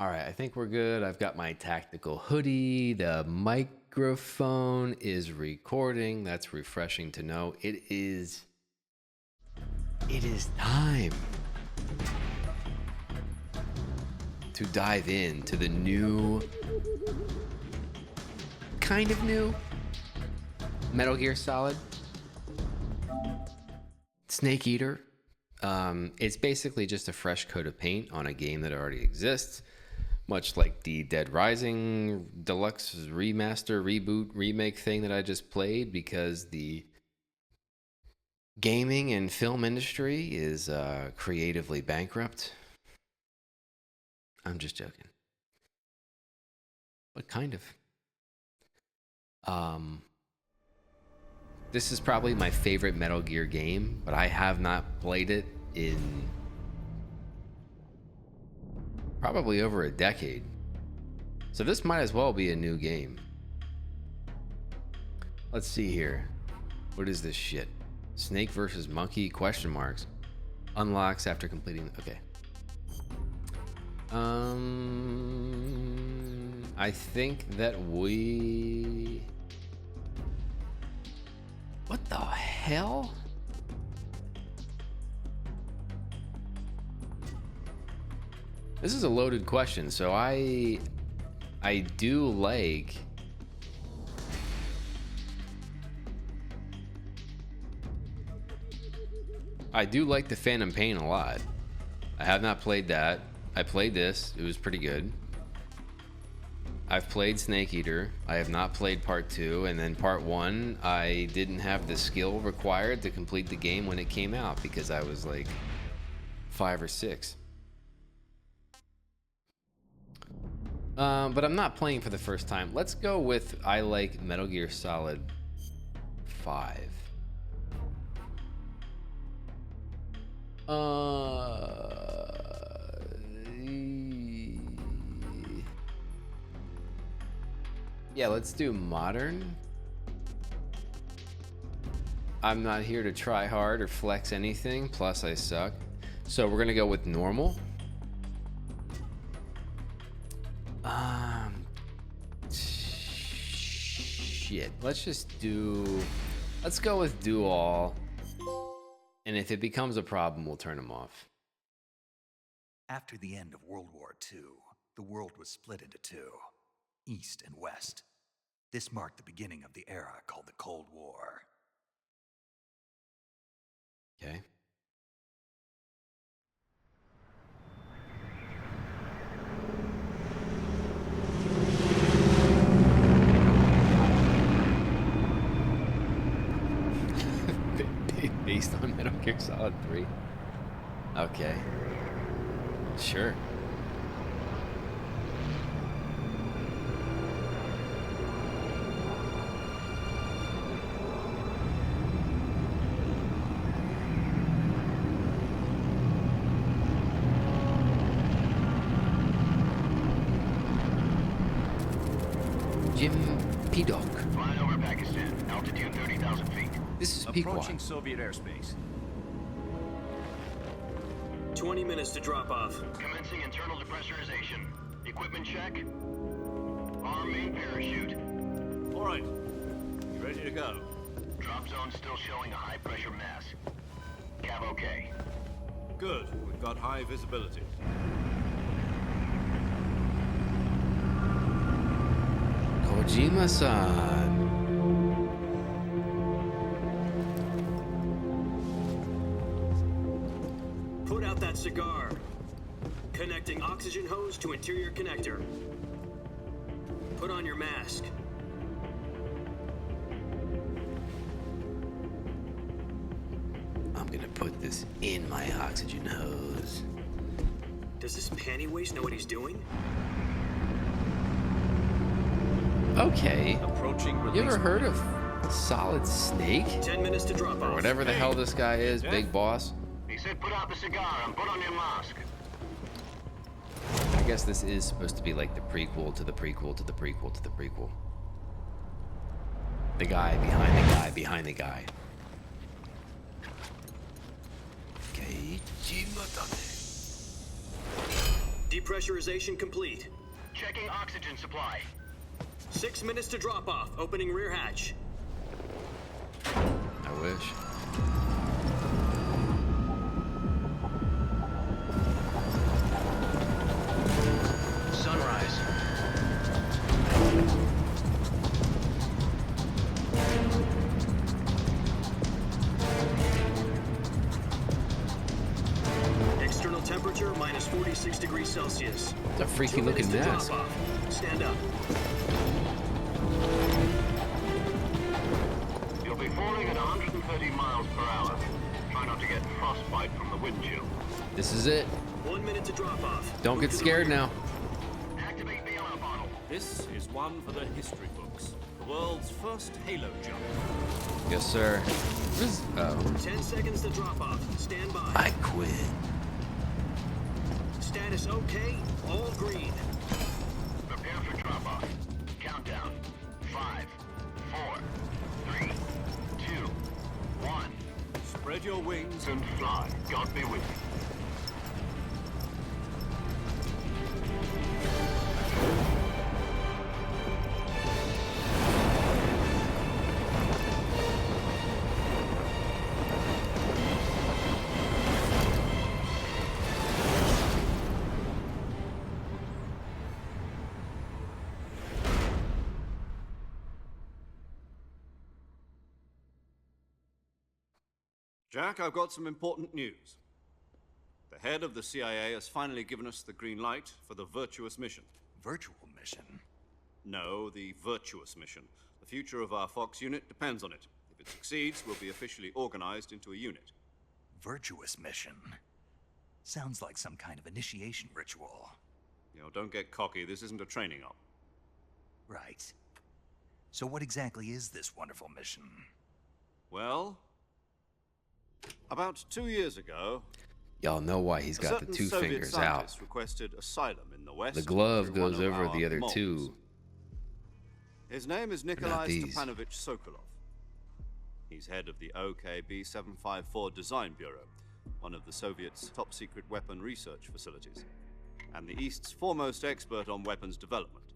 All right, I think we're good. I've got my tactical hoodie. The microphone is recording. That's refreshing to know. It is time to dive into the new, kind of new Metal Gear Solid Snake Eater. It's basically just a fresh coat of paint on a game that already exists, much like the Dead Rising Deluxe remaster, reboot, remake thing that I just played, because the gaming and film industry is creatively bankrupt. I'm just joking. But kind of. This is probably my favorite Metal Gear game, but I have not played it in probably over a decade. So this might as well be a new game. Let's see here. What is this shit? Snake versus monkey, question marks. Unlocks after completing, okay. I think that we... What the hell? This is a loaded question, so I do like... I do like the Phantom Pain a lot. I have not played that. I played this. It was pretty good. I've played Snake Eater. I have not played part 2, and then part 1, I didn't have the skill required to complete the game when it came out because I was like 5 or 6. But I'm not playing for the first time. Let's go with I like Metal Gear Solid 5. Yeah, let's do modern. I'm not here to try hard or flex anything, plus I suck. So we're gonna go with normal. Shit, let's go with do all. And if it becomes a problem, we'll turn them off. After the end of World War II, the world was split into two, East and West. This marked the beginning of the era called the Cold War. Okay. Based on Metal Gear Solid 3. Okay. Sure. Jim P-Dog. Flying over Pakistan, altitude 30,000 feet. This is Pequod. Approaching Soviet airspace. 20 minutes to drop off. Commencing internal depressurization. Equipment check. Arm main parachute. All right. You ready to go? Drop zone still showing a high pressure mass. Cav okay. Good. We've got high visibility. Kojima-san. Put out that cigar. Connecting oxygen hose to interior connector. Put on your mask. I'm gonna put this in my oxygen hose. Does this panty waste know what he's doing? Okay. Approaching release. You ever heard of Solid Snake? 10 minutes to drop Or off. whatever the hell this guy is, Jeff? Big Boss? He said put out the cigar and put on your mask. I guess this is supposed to be like the prequel to the prequel to the prequel to the prequel. The guy behind the guy behind the guy. Depressurization complete. Checking oxygen supply. 6 minutes to drop off. Opening rear hatch. I wish. Sunrise. External temperature minus 46 degrees Celsius. It's a freaky 2 minutes looking to mask. drop off. Stand up. You'll be falling at 130 miles per hour. Try not to get frostbite from the wind chill. This is it. 1 minute to drop off. Don't Move get to the scared rear. now. Activate bailout bottle. This is one for the history books. The world's first Halo jump. Yes, sir. What is, oh, 10 seconds to drop off. Stand by. I quit. Status okay. All green. Prepare for drop off. Countdown. 5, 4, 3, 2, 1. Spread your wings And fly. God be with you. Jack, I've got some important news. The head of the CIA has finally given us the green light for the virtuous mission. Virtual mission? No, the virtuous mission. The future of our Fox unit depends on it. If it succeeds, we'll be officially organized into a unit. Virtuous mission? Sounds like some kind of initiation ritual. You know, don't get cocky. This isn't a training op. Right. So what exactly is this wonderful mission? Well, about 2 years ago, Y'all know why he's a got the certain two Soviet fingers out. scientist requested asylum in the West. The glove through one goes of over our the other moles. two. His name is not Nikolai these. Stepanovich Sokolov. He's head of the OKB 754 Design Bureau, one of the Soviets' top-secret weapon research facilities, and the East's foremost expert on weapons development.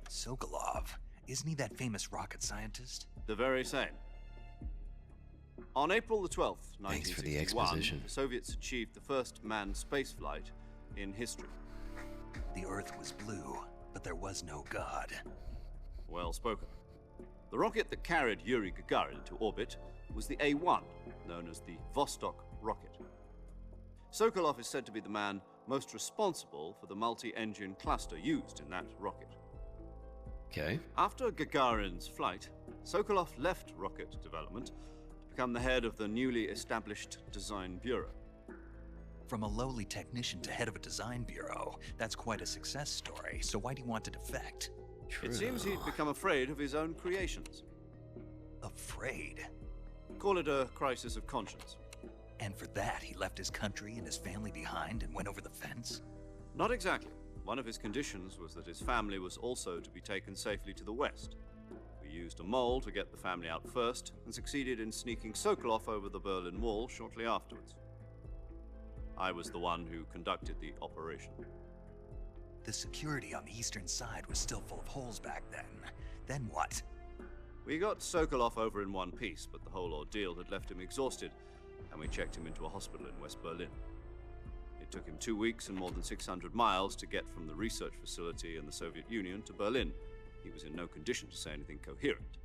Sokolov. Isn't he that famous rocket scientist? The very same. On April the 12th, Thanks for the 1961, exposition. the Soviets achieved the first manned spaceflight in history. The Earth was blue, but there was no God. Well spoken. The rocket that carried Yuri Gagarin to orbit was the A-1, known as the Vostok rocket. Sokolov is said to be the man most responsible for the multi-engine cluster used in that rocket. Okay. After Gagarin's flight, Sokolov left rocket development to become the head of the newly established Design Bureau. From a lowly technician to head of a design bureau, that's quite a success story. So why do you want to defect? True. It seems he'd become afraid of his own creations. Afraid. Call it a crisis of conscience. And for that, he left his country and his family behind and went over the fence? Not exactly. One of his conditions was that his family was also to be taken safely to the west. We used a mole to get the family out first and succeeded in sneaking Sokolov over the Berlin Wall shortly afterwards. I was the one who conducted the operation. The security on the eastern side was still full of holes back then. Then what? We got Sokolov over in one piece, but the whole ordeal had left him exhausted, and we checked him into a hospital in West Berlin. It took him 2 weeks and more than 600 miles to get from the research facility in the Soviet Union to Berlin. He was in no condition to say anything coherent.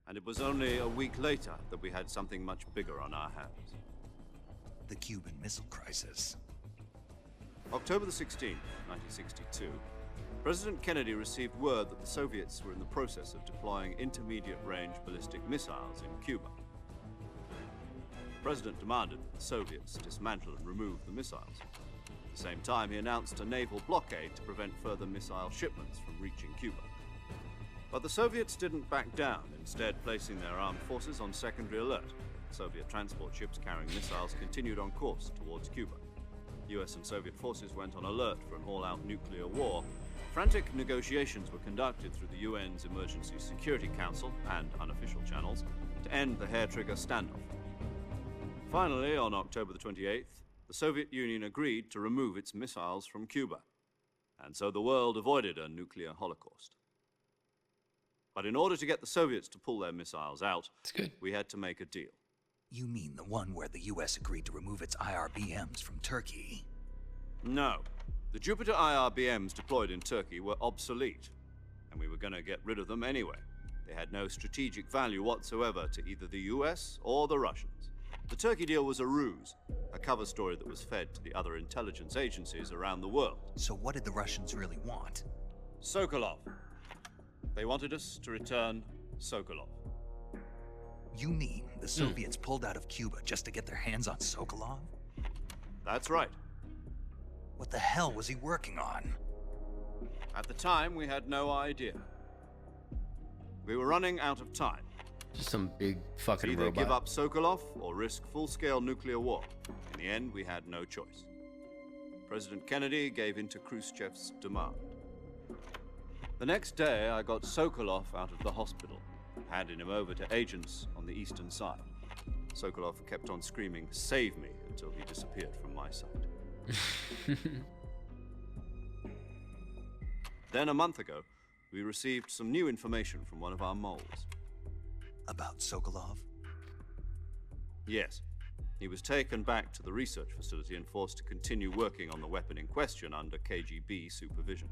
And it was only a week later that we had something much bigger on our hands. The Cuban Missile Crisis. October the 16th, 1962, President Kennedy received word that the Soviets were in the process of deploying intermediate-range ballistic missiles in Cuba. The President demanded that the Soviets dismantle and remove the missiles. At the same time, he announced a naval blockade to prevent further missile shipments from reaching Cuba. But the Soviets didn't back down, instead placing their armed forces on secondary alert. Soviet transport ships carrying missiles continued on course towards Cuba. US and Soviet forces went on alert for an all-out nuclear war. Frantic negotiations were conducted through the UN's Emergency Security Council and unofficial channels to end the hair-trigger standoff. Finally, on October the 28th, the Soviet Union agreed to remove its missiles from Cuba, and so the world avoided a nuclear holocaust. But in order to get the Soviets to pull their missiles out, It's good. we had to make a deal. You mean the one where the US agreed to remove its IRBMs from Turkey? No. The Jupiter IRBMs deployed in Turkey were obsolete, and we were going to get rid of them anyway. They had no strategic value whatsoever to either the US or the Russians. The Turkey deal was a ruse, a cover story that was fed to the other intelligence agencies around the world. So what did the Russians really want? Sokolov. They wanted us to return Sokolov. You mean the Soviets pulled out of Cuba just to get their hands on Sokolov? That's right. What the hell was he working on? At the time, we had no idea. We were running out of time. Just some big fucking Either robot. give up Sokolov or risk full-scale nuclear war. In the end, we had no choice. President Kennedy gave in to Khrushchev's demand. The next day, I got Sokolov out of the hospital, handing him over to agents on the eastern side. Sokolov kept on screaming, "Save me," until he disappeared from my sight. Then a month ago, we received some new information from one of our moles. About Sokolov? Yes. He was taken back to the research facility and forced to continue working on the weapon in question under KGB supervision.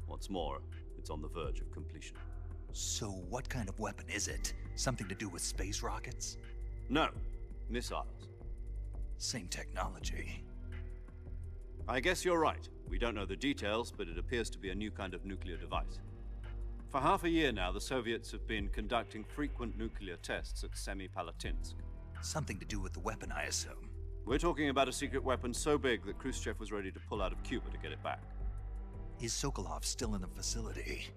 What's more, it's on the verge of completion. So what kind of weapon is it? Something to do with space rockets? No, missiles. Same technology. I guess you're right. We don't know the details, but it appears to be a new kind of nuclear device. For half a year now, the Soviets have been conducting frequent nuclear tests at Semipalatinsk. Something to do with the weapon, I assume. We're talking about a secret weapon so big that Khrushchev was ready to pull out of Cuba to get it back. Is Sokolov still in the facility?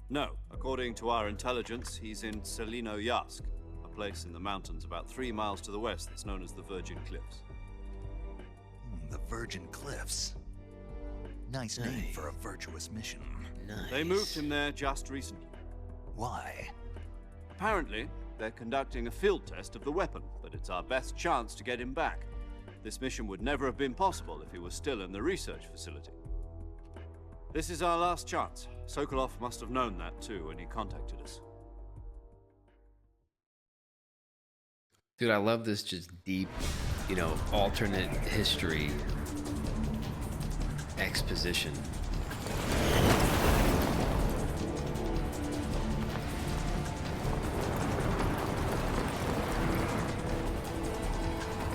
No, according to our intelligence, he's in Selino-Yarsk, a place in the mountains about 3 miles to the west that's known as the Virgin Cliffs. The Virgin Cliffs. Nice name for a virtuous mission. Nice. They moved him there just recently. Why? Apparently, they're conducting a field test of the weapon, but it's our best chance to get him back. This mission would never have been possible if he was still in the research facility. This is our last chance. Sokolov must have known that too when he contacted us. Dude, I love this just deep, alternate history exposition.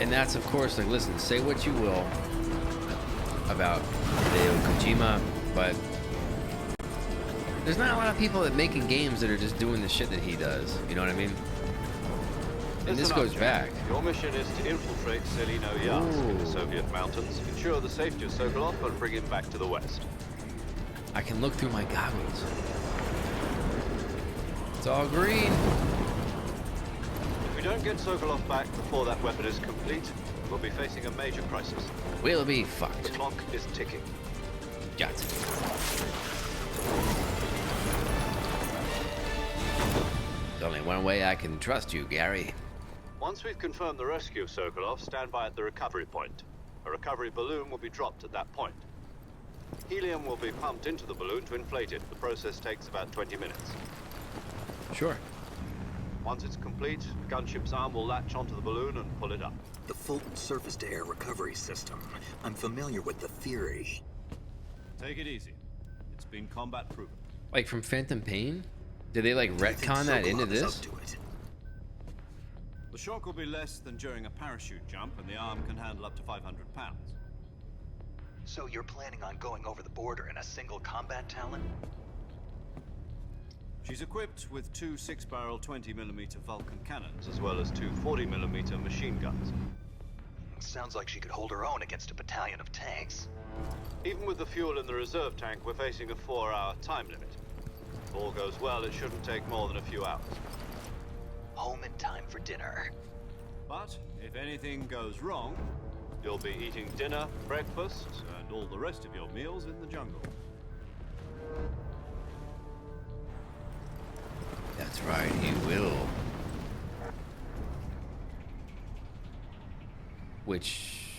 And that's, of course, listen, say what you will about Hideo Kojima, but there's not a lot of people that making games that are just doing the shit that he does. You know what I mean? And this goes back. Your mission is to infiltrate Selino-Yarsk in the Ooh. Soviet mountains, ensure the safety of Sokolov, and bring him back to the west. I can look through my goggles. It's all green. If we don't get Sokolov back before that weapon is complete, we'll be facing a major crisis. We'll be The fucked. clock is ticking. Got it. There's only one way I can trust you, Gary. Once we've confirmed the rescue of Sokolov, stand by at the recovery point. A recovery balloon will be dropped at that point. Helium will be pumped into the balloon to inflate it. The process takes about 20 minutes. Sure. Once it's complete, the gunship's arm will latch onto the balloon and pull it up. The Fulton surface-to-air recovery system. I'm familiar with the theory. Take it easy. It's been combat proven. Like from Phantom Pain? Did they I think retcon that into Sokolov is this? up to it. The shock will be less than during a parachute jump, and the arm can handle up to 500 pounds. So you're planning on going over the border in a single combat Talon? She's equipped with 2 6-barrel 20mm Vulcan cannons, as well as 2 40mm machine guns. Sounds like she could hold her own against a battalion of tanks. Even with the fuel in the reserve tank, we're facing a 4-hour time limit. If all goes well, it shouldn't take more than a few hours. Home in time for dinner. But if anything goes wrong, you'll be eating dinner, breakfast, and all the rest of your meals in the jungle. That's right, you will. which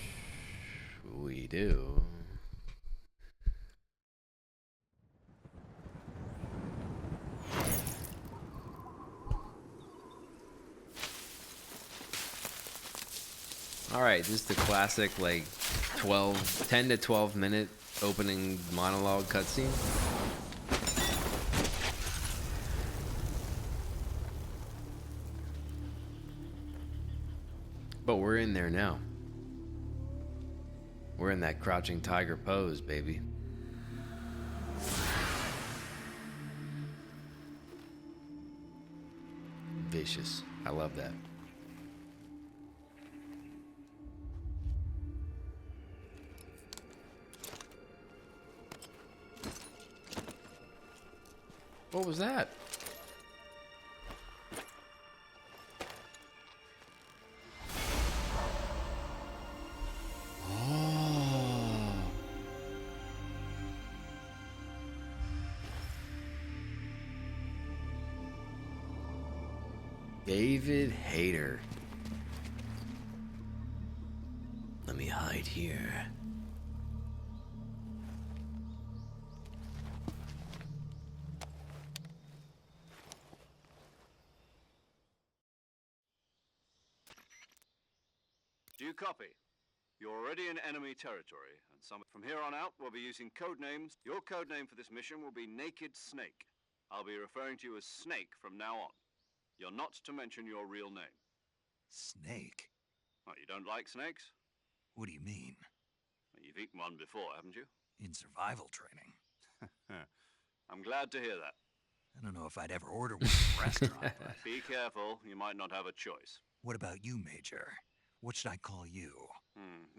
we do. All right, this is the classic, like 10 to 12 minute opening monologue cutscene. But we're in there now. We're in that crouching tiger pose, baby. Vicious. I love that. What was that? Oh. David Hayter. Let me hide here. Do you copy? You're already in enemy territory, and from here on out, we'll be using code names. Your code name for this mission will be Naked Snake. I'll be referring to you as Snake from now on. You're not to mention your real name. Snake? What, you don't like snakes? What do you mean? Well, you've eaten one before, haven't you? In survival training. I'm glad to hear that. I don't know if I'd ever order one at a restaurant, but... Be careful, you might not have a choice. What about you, Major? What should I call you?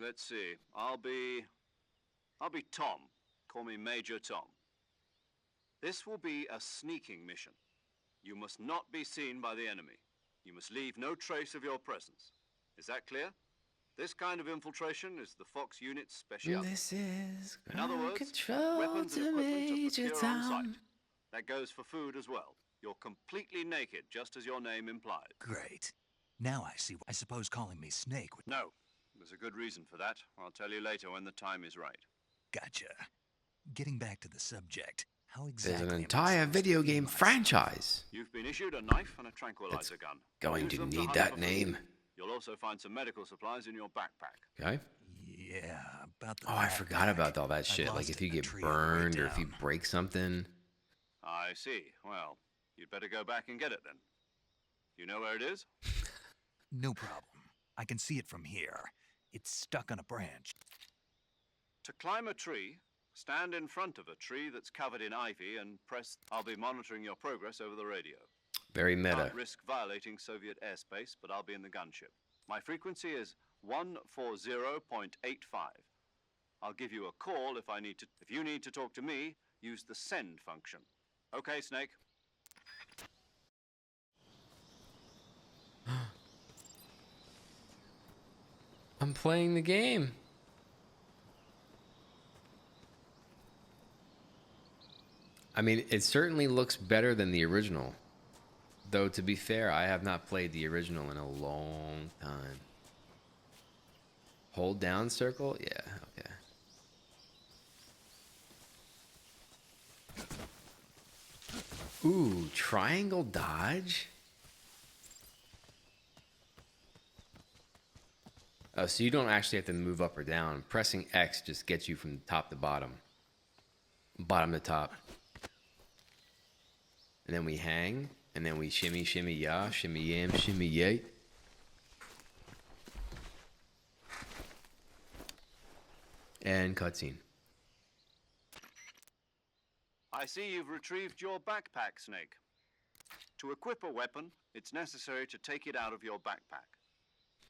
Let's see. I'll be Tom. Call me Major Tom. This will be a sneaking mission. You must not be seen by the enemy. You must leave no trace of your presence. Is that clear? This kind of infiltration is the Fox Unit's specialty. This is In other words, control weapons and to equipment are Major procured on Tom. site. That goes for food as well. You're completely naked, just as your name implies. Great. Now I see. I suppose calling me Snake would... No, there's a good reason for that. I'll tell you later when the time is right. Gotcha. Getting back to the subject, how exactly... There's an am I entire supposed to video feed game myself? franchise. You've been issued a knife and a tranquilizer gun. Going Use to them need hunt that for food. name. You'll also find some medical supplies in your backpack. Okay. Yeah, about the... Oh, I forgot backpack. about all that I shit. Like lost if it you in a get tree on the way burned or if you down. break something. I see. Well, you'd better go back and get it then. You know where it is? No problem. I can see it from here. It's stuck on a branch. To climb a tree, stand in front of a tree that's covered in ivy and press... I'll be monitoring your progress over the radio. Very meta. Can't risk violating Soviet airspace, but I'll be in the gunship. My frequency is 140.85. I'll give you a call if I need to. If you need to talk to me, use the send function. Okay, Snake. I'm playing the game. I mean, it certainly looks better than the original. Though, to be fair, I have not played the original in a long time. Hold down circle? Yeah, okay. Ooh, triangle dodge? Oh, so you don't actually have to move up or down. Pressing X just gets you from top to bottom. Bottom to top. And then we hang, and then we shimmy, shimmy, ya, shimmy, yam, shimmy, yay. And cutscene. I see you've retrieved your backpack, Snake. To equip a weapon, it's necessary to take it out of your backpack.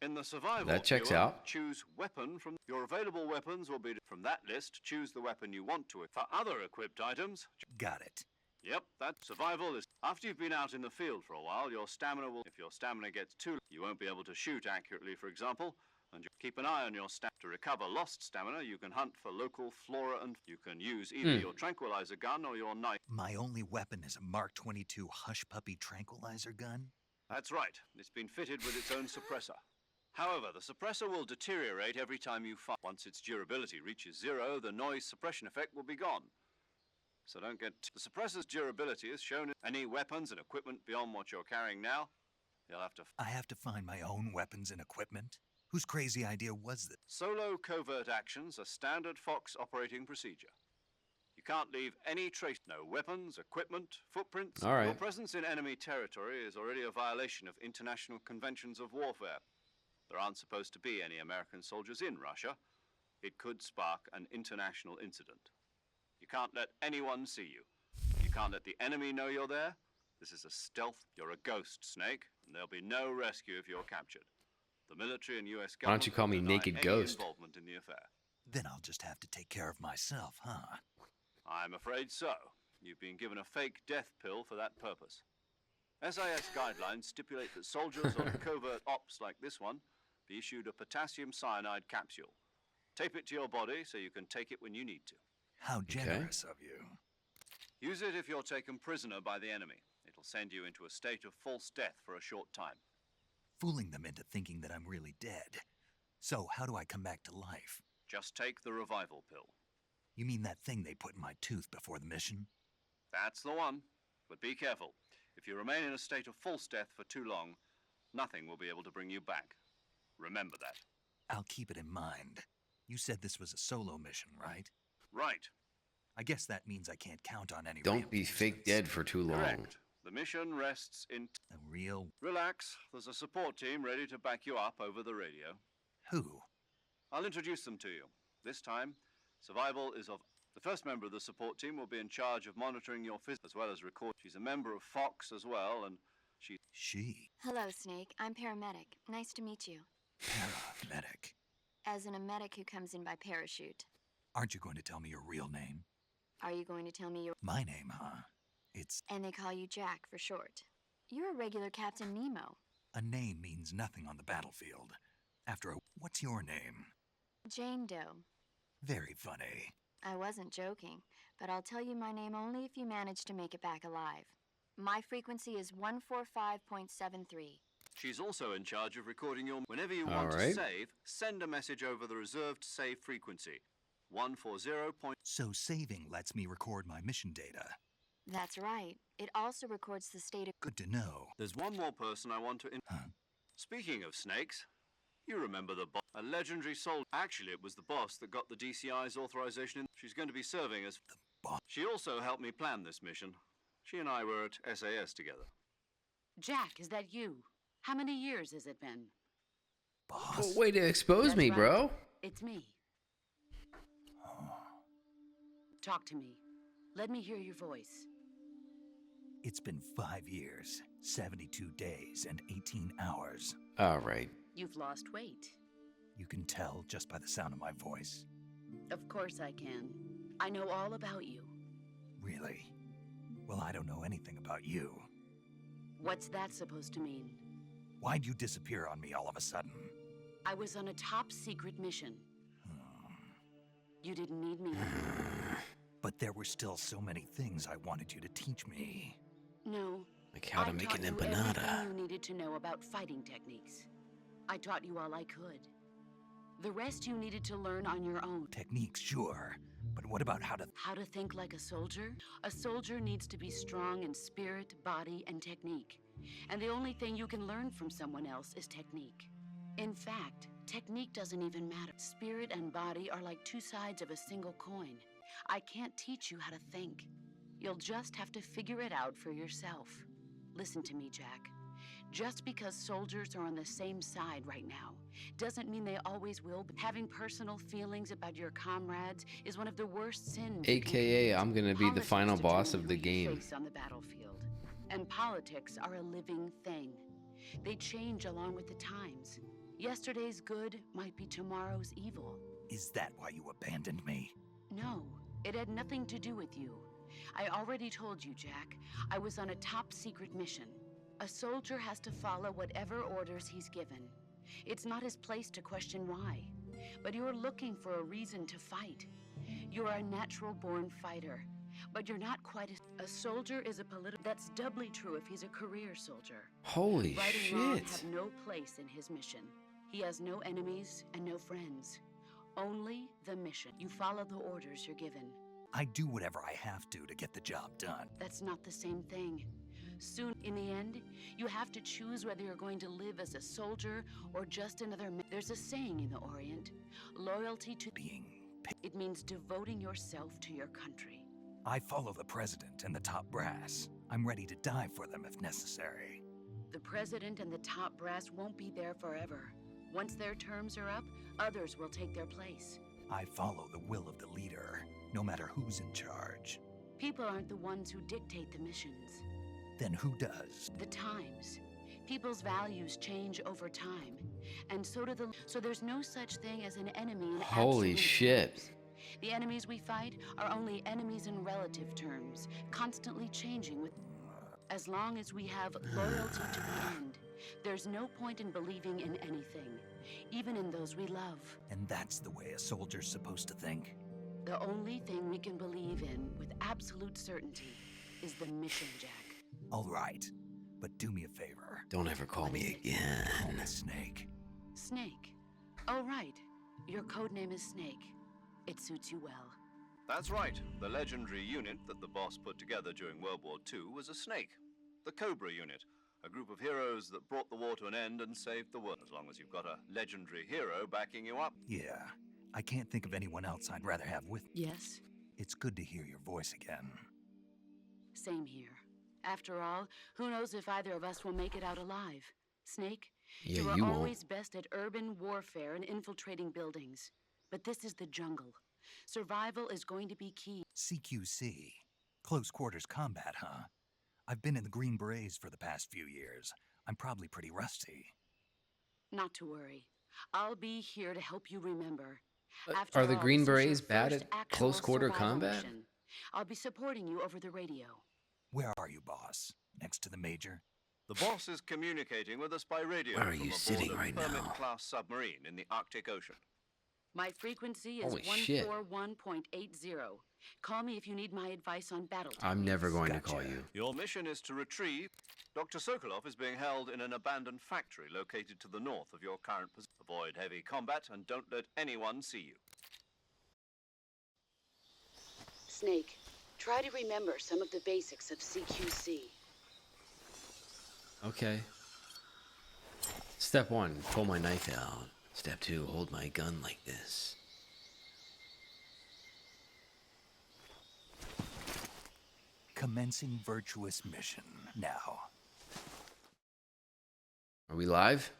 In the survival That checks viewer, out. choose weapon from your available weapons will be from that list. Choose the weapon you want to. For other equipped items, Got it. yep, that survival is after you've been out in the field for a while. Your stamina will. If your stamina gets too, you won't be able to shoot accurately, for example. And you keep an eye on your stamina. To recover lost stamina, you can hunt for local flora and you can use either your tranquilizer gun or your knife. My only weapon is a Mark 22 Hush Puppy tranquilizer gun? That's right. It's been fitted with its own suppressor. However, the suppressor will deteriorate every time you fire. Once its durability reaches 0, the noise suppression effect will be gone. So don't get... The suppressor's durability is shown in any weapons and equipment beyond what you're carrying now. You'll have to... I have to find my own weapons and equipment? Whose crazy idea was this? Solo covert actions are standard Fox operating procedure. You can't leave any trace. No weapons, equipment, footprints. All right. Your presence in enemy territory is already a violation of international conventions of warfare. There aren't supposed to be any American soldiers in Russia. It could spark an international incident. You can't let anyone see you. You can't let the enemy know you're there. This is a stealth. You're a ghost, Snake, and there'll be no rescue if you're captured. The military and U.S. government... Why don't you call me will deny Naked any Ghost? involvement in the affair. Then I'll just have to take care of myself, huh? I'm afraid so. You've been given a fake death pill for that purpose. SIS guidelines stipulate that soldiers on covert ops like this one be issued a potassium cyanide capsule. Tape it to your body so you can take it when you need to. How generous of you. Use it if you're taken prisoner by the enemy. It'll send you into a state of false death for a short time. Fooling them into thinking that I'm really dead. So how do I come back to life? Just take the revival pill. You mean that thing they put in my tooth before the mission? That's the one. But be careful. If you remain in a state of false death for too long, nothing will be able to bring you back. Remember that. I'll keep it in mind. You said this was a solo mission, right? Right. I guess that means I can't count on any Don't be fake reinforcements. dead for too long. Correct. The mission rests in... A real... Relax. There's a support team ready to back you up over the radio. Who? I'll introduce them to you. This time, survival is of... The first member of the support team will be in charge of monitoring your phys... as well as record... She's a member of Fox as well, and She. Hello, Snake. I'm paramedic. Nice to meet you. Paramedic. As in a medic who comes in by parachute. Aren't you going to tell me your real name? Are you going to tell me your... My name, huh? It's... And they call you Jack for short. You're a regular Captain Nemo. A name means nothing on the battlefield. After a... What's your name? Jane Doe. Very funny. I wasn't joking, but I'll tell you my name only if you manage to make it back alive. My frequency is 145.73. she's also in charge of recording your... Whenever you All want to right. save, send a message over the reserved save frequency. 140. So saving lets me record my mission data. That's right. It also records the state of... Good to know. There's one more person I want to... Huh? Speaking of snakes, you remember the boss, a legendary soldier. Actually, it was the boss that got the DCI's authorization. She's going to be serving as... boss? She also helped me plan this mission. She and I were at SAS together. Jack, is that you? How many years has it been? Boss? Well, way to expose That's me, right. bro. It's me. Talk to me. Let me hear your voice. It's been 5 years, 72 days, and 18 hours. All right. You've lost weight. You can tell just by the sound of my voice. Of course I can. I know all about you. Really? Well, I don't know anything about you. What's that supposed to mean? Why'd you disappear on me all of a sudden? I was on a top secret mission. You didn't need me. But there were still so many things I wanted you to teach me. No. Like how to I make taught an you empanada. everything you needed to know about fighting techniques. I taught you all I could. The rest you needed to learn on your own. Techniques, sure. But what about how to... How to think like a soldier? A soldier needs to be strong in spirit, body, and technique. And the only thing you can learn from someone else is technique. In fact, technique doesn't even matter. Spirit and body are like two sides of a single coin. I can't teach you how to think. You'll just have to figure it out for yourself. Listen to me, Jack. Just because soldiers are on the same side right now doesn't mean they always will be. Having personal feelings about your comrades is one of the worst sins. you can AKA, commit. I'm gonna be the Politics final boss determine of the who you game. face on the battlefield. And politics are a living thing. They change along with the times. Yesterday's good might be tomorrow's evil. Is that why you abandoned me? No, it had nothing to do with you. I already told you, Jack. I was on a top secret mission. A soldier has to follow whatever orders he's given. It's not his place to question why. But you're looking for a reason to fight. You're a natural-born fighter. But you're not quite a soldier is a political... That's doubly true if he's a career soldier. Holy Right and wrong shit. have no place in his mission. He has no enemies and no friends. Only the mission. You follow the orders you're given. I do whatever I have to get the job done. That's not the same thing. Soon, in the end, you have to choose whether you're going to live as a soldier or just another man. There's a saying in the Orient, loyalty to Being it means devoting yourself to your country. I follow the president and the top brass. I'm ready to die for them if necessary. The president and the top brass won't be there forever. Once their terms are up, others will take their place. I follow the will of the leader, no matter who's in charge. People aren't the ones who dictate the missions. Then who does? The times. People's values change over time, and so do so there's no such thing as an enemy in Holy absolute shit. terms. The enemies we fight are only enemies in relative terms, constantly changing with. As long as we have loyalty to the end, there's no point in believing in anything, even in those we love. And that's the way a soldier's supposed to think? The only thing we can believe in with absolute certainty is the mission, Jack. All right, but do me a favor. Don't ever call me Call again. me Snake. Snake. Oh, right. Your codename is Snake. It suits you well. That's right. The legendary unit that the boss put together during World War II was a snake. The Cobra unit. A group of heroes that brought the war to an end and saved the world. As long as you've got a legendary hero backing you up. Yeah, I can't think of anyone else I'd rather have with me. Yes? It's good to hear your voice again. Same here. After all, who knows if either of us will make it out alive? Snake, Yeah, you are you won't. always best at urban warfare and infiltrating buildings. But this is the jungle. Survival is going to be key. CQC. Close quarters combat, huh? I've been in the Green Berets for the past few years. I'm probably pretty rusty. Not to worry. I'll be here to help you remember. Are the all, Green this is your Berets bad first at actual close quarter survival combat? mission. I'll be supporting you over the radio. Where are you, boss? Next to the major? The boss is communicating with us by radio. Where are from you aboard sitting a right Hermit now? class submarine in the Arctic Ocean. My frequency is Holy shit. 141.80. Call me if you need my advice on battle I'm never techniques. going to Gotcha. call you. Your mission is to retrieve. Dr. Sokolov is being held in an abandoned factory located to the north of your current position. Avoid heavy combat and don't let anyone see you. Snake, try to remember some of the basics of CQC. Okay. Step 1, pull my knife out. Step 2, hold my gun like this. Commencing virtuous mission now. Are we live?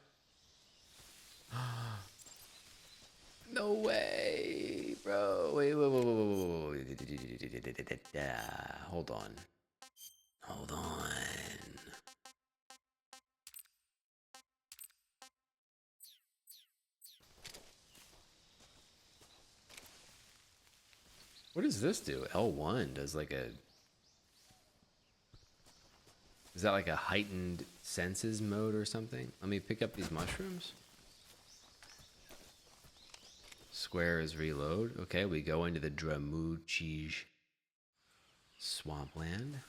No way, bro. Wait. Hold on. Hold on. What does this do? L1 does like a... Is that like a heightened senses mode or something? Let me pick up these mushrooms. Square is reload. Okay, we go into the Dramuchij swampland.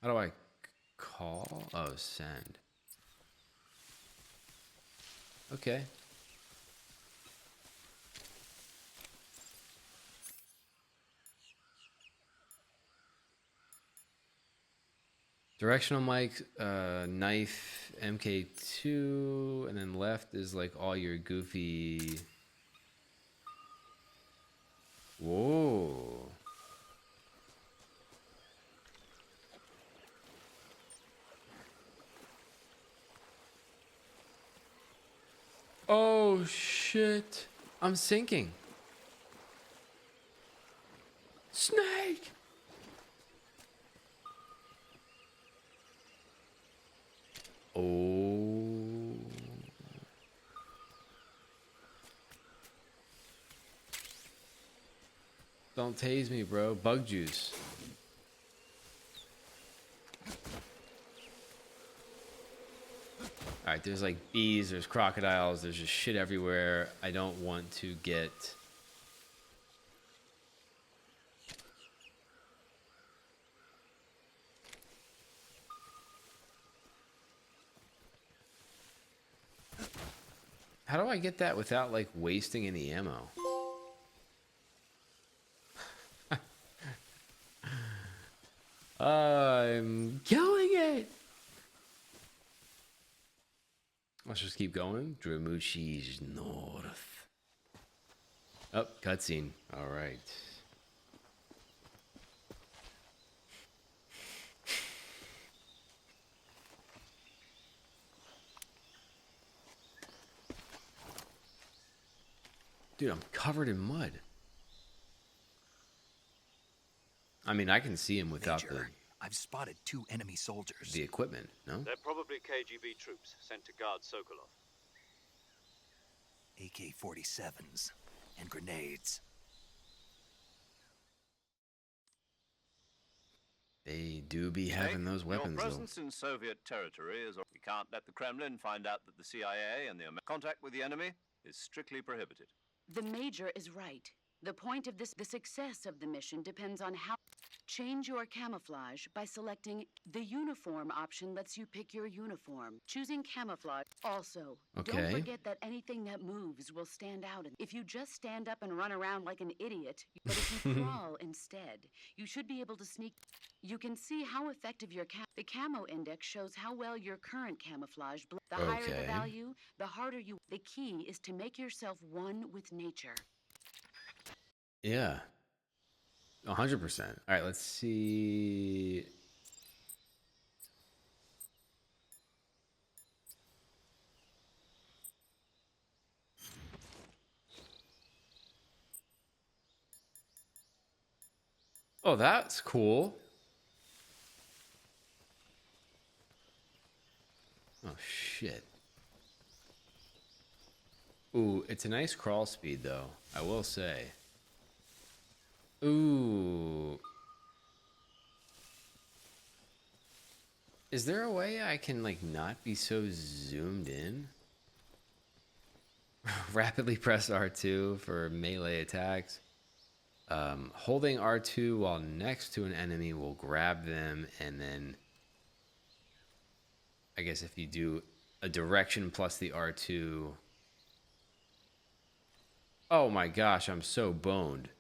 How do I call? Oh, send. Okay. Directional mic, knife, MK2, and then left is like all your goofy. Whoa. Oh shit. I'm sinking. Snake! Oh. Don't tase me, bro. Bug juice. Alright, there's like bees, there's crocodiles, there's just shit everywhere. I don't want to get How do I get that without like wasting any ammo? I'm killing it. Let's just keep going. Dramushi's north. Oh, cutscene. All right. Dude, I'm covered in mud. I mean, I can see him without Major, I've spotted 2 enemy soldiers. the equipment, no? They're probably KGB troops sent to guard Sokolov. AK-47s and grenades. They do be having those weapons, Your though. presence in Soviet territory is... We can't let the Kremlin find out that the CIA and the contact with the enemy is strictly prohibited. The Major is right. The point of the success of the mission depends on how... Change your camouflage by selecting the uniform option lets you pick your uniform. Choosing camouflage. Also, Okay. don't forget that anything that moves will stand out. If you just stand up and run around like an idiot, but if you crawl instead, you should be able to sneak. You can see how effective your the camo index shows how well your current camoufage. The higher the Okay. value, the harder you. The key is to make yourself one with nature. Yeah. 100%. All right, let's see. Oh, that's cool. Oh, shit. Ooh, it's a nice crawl speed, though, I will say. Ooh. Is there a way I can, like, not be so zoomed in? Rapidly press R2 for melee attacks. Holding R2 while next to an enemy will grab them, and then I guess if you do a direction plus the R2... Oh my gosh, I'm so boned.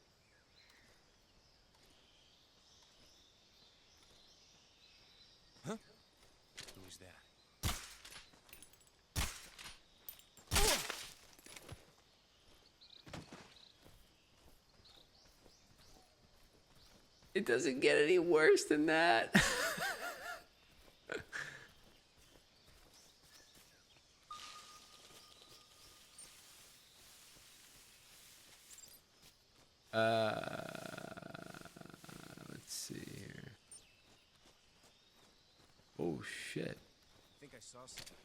Who's that? It doesn't get any worse than that. Let's see here. Oh shit. I think I saw something.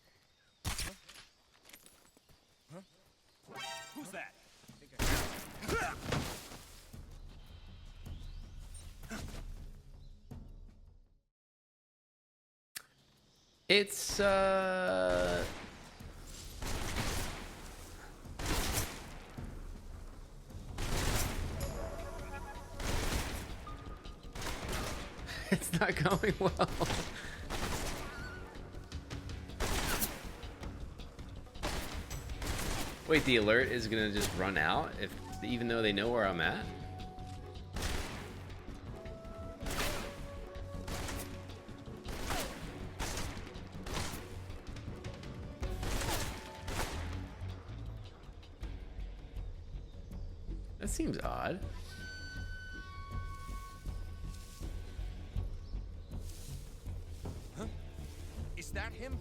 Huh? Who's that? It's it's not going well. Wait, the alert is gonna just run out if even though they know where I'm at? That seems odd. Huh? Is that him?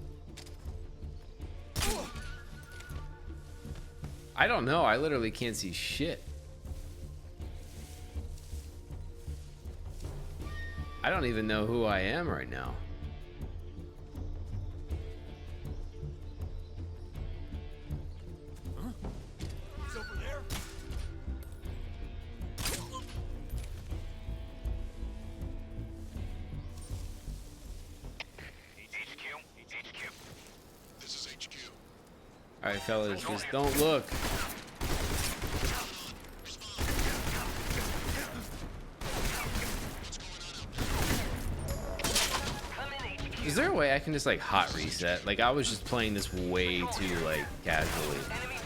I don't know. I literally can't see shit. I don't even know who I am right now. Huh? He's over there. HQ. This is HQ. All right, fellas, just don't look. Is there a way I can just like hot reset? Like I was just playing this way too like casually. Enemy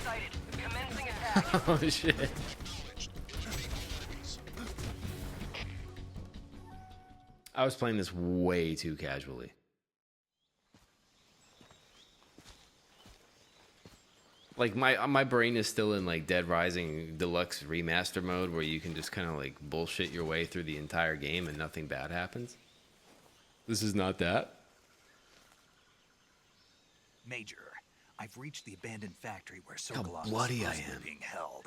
Oh shit. I was playing this way too casually. Like my brain is still in like Dead Rising Deluxe Remaster mode where you can just kind of like bullshit your way through the entire game and nothing bad happens. This is not that. Major, I've reached the abandoned factory where How Sokolov bloody is I supposedly am. being held.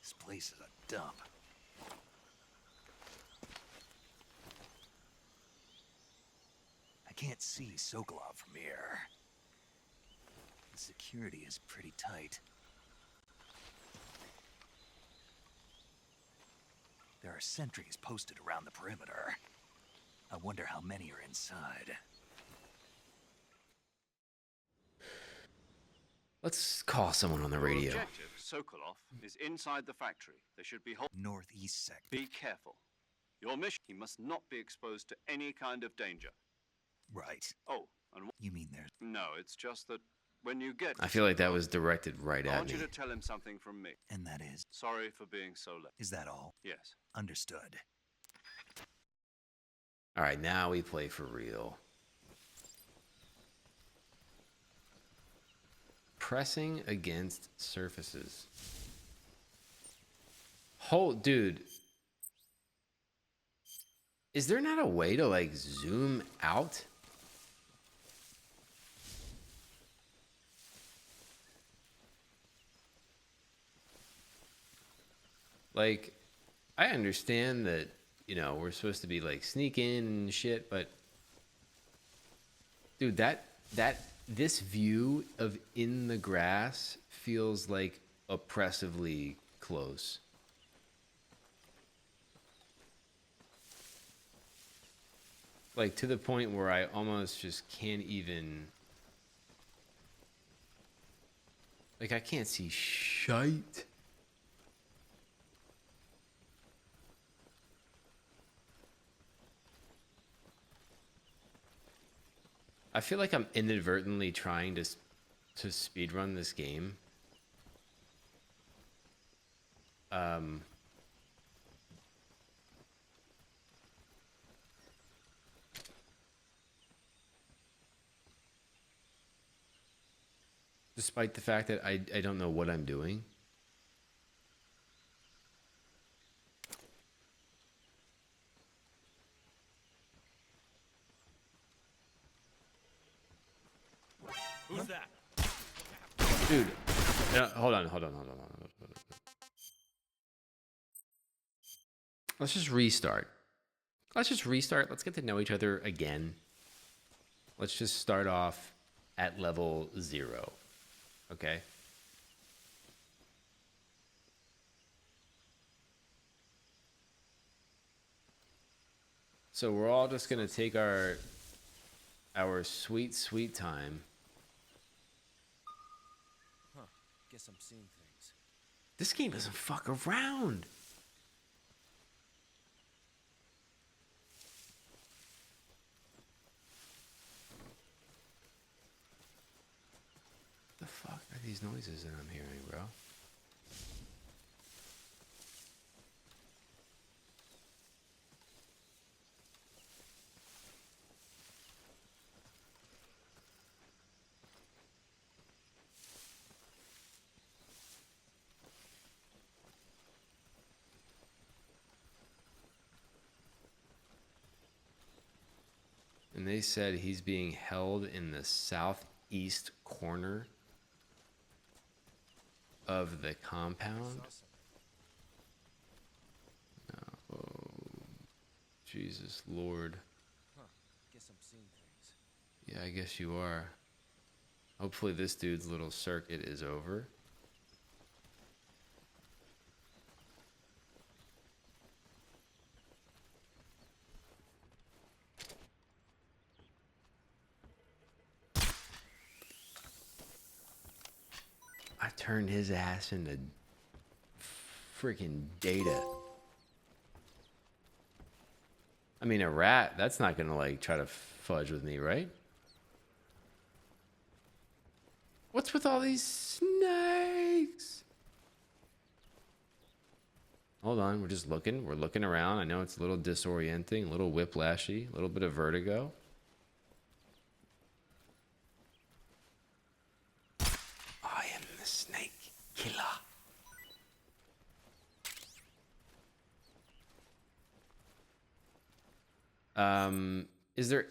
This place is a dump. I can't see Sokolov from here. The security is pretty tight. There are sentries posted around the perimeter. I wonder how many are inside. Let's call someone on the Your radio. objective, Sokolov, is inside the factory. They should be Northeast sector. Be careful. Your mission, he must not be exposed to any kind of danger. Right. Oh, and You mean there's... no, it's just that when you get I feel like that was directed right I at want me. you to tell him something from me. And that is... Sorry for being so late. Is that all? Yes. Understood. All right, now we play for real. Pressing against surfaces. Hold, dude. Is there not a way to like zoom out? Like, I understand that, you know, we're supposed to be like sneaking and shit, but dude, this view of in the grass feels like oppressively close. Like to the point where I almost just can't even, like I can't see shite. I feel like I'm inadvertently trying to speedrun this game. Despite the fact that I don't know what I'm doing. Who's that? Dude, hold on. Let's just restart. Let's get to know each other again. Let's just start off at level 0. Okay? So we're all just gonna take our sweet time. Huh. Guess I'm seeing things. This game doesn't fuck around. The fuck are these noises that I'm hearing, bro? And they said he's being held in the southeast corner of the compound. Oh, Jesus Lord. Huh. Guess I'm seeing things. Yeah, I guess you are. Hopefully this dude's little circuit is over. I turned his ass into freaking data. I mean, a rat, that's not gonna like try to fudge with me, right? What's with all these snakes? Hold on, we're just looking. We're looking around. I know it's a little disorienting, a little whiplashy, a little bit of vertigo. I am the snake killer. Is there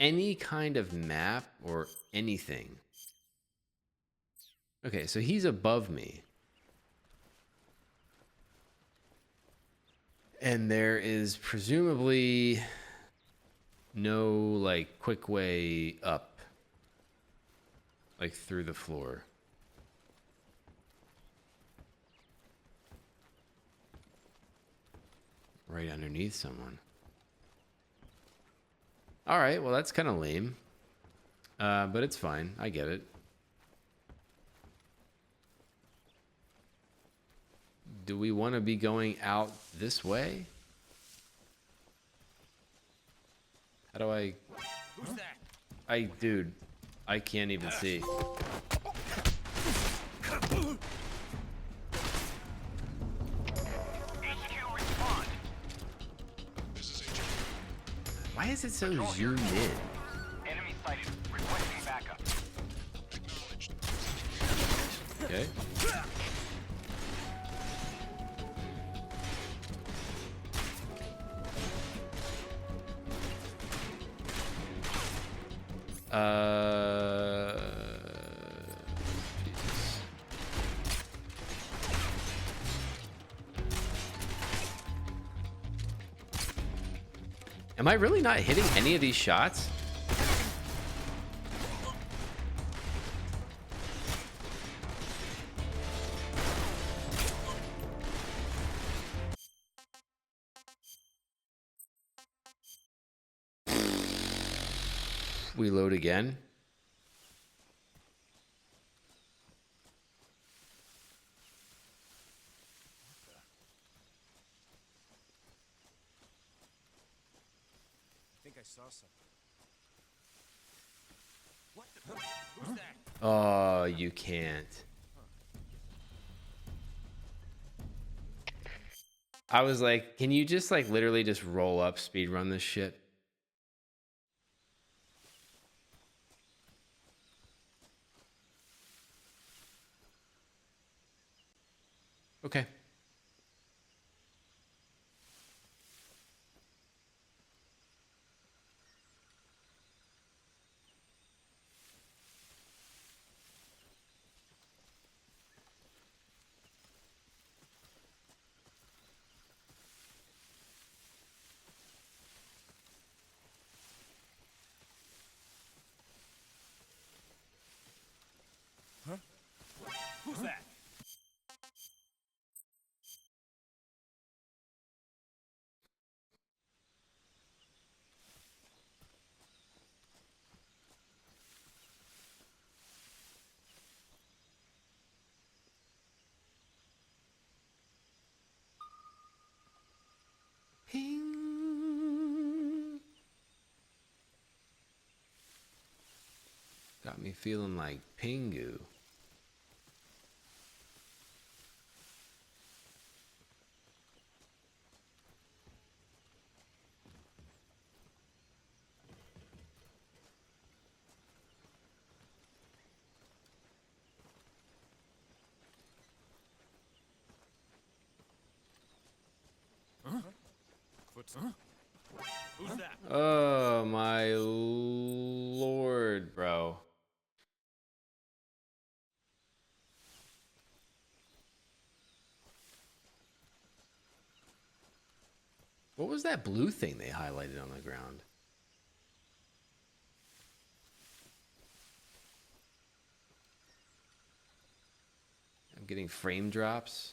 any kind of map or anything? Okay, so he's above me. And there is presumably no, like, quick way up. Like, through the floor. Right underneath someone. Alright, well, that's kind of lame. But it's fine. I get it. Do we want to be going out this way? How do I... Who's that? Dude, I can't even see. Why is it so zoomed in? Enemy sighted. Requesting backup. Okay. Jesus. Am I really not hitting any of these shots? We load again. I think I saw something. What the? Who's that? Oh, you can't. I was like, can you just like literally just roll up, speed run this shit? Okay. Who's that? Ping. Got me feeling like Pingu. Who's that? Oh my lord, bro. What was that blue thing they highlighted on the ground? I'm getting frame drops.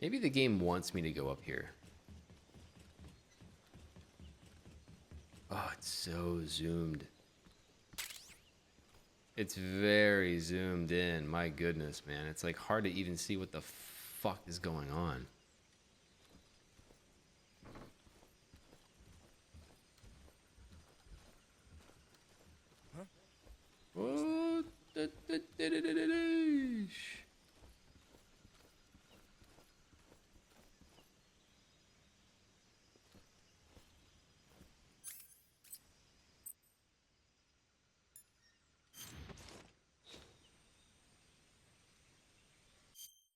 Maybe the game wants me to go up here. Oh, it's so zoomed. It's very zoomed in. My goodness, man. It's like hard to even see what the fuck is going on. Huh? Oh,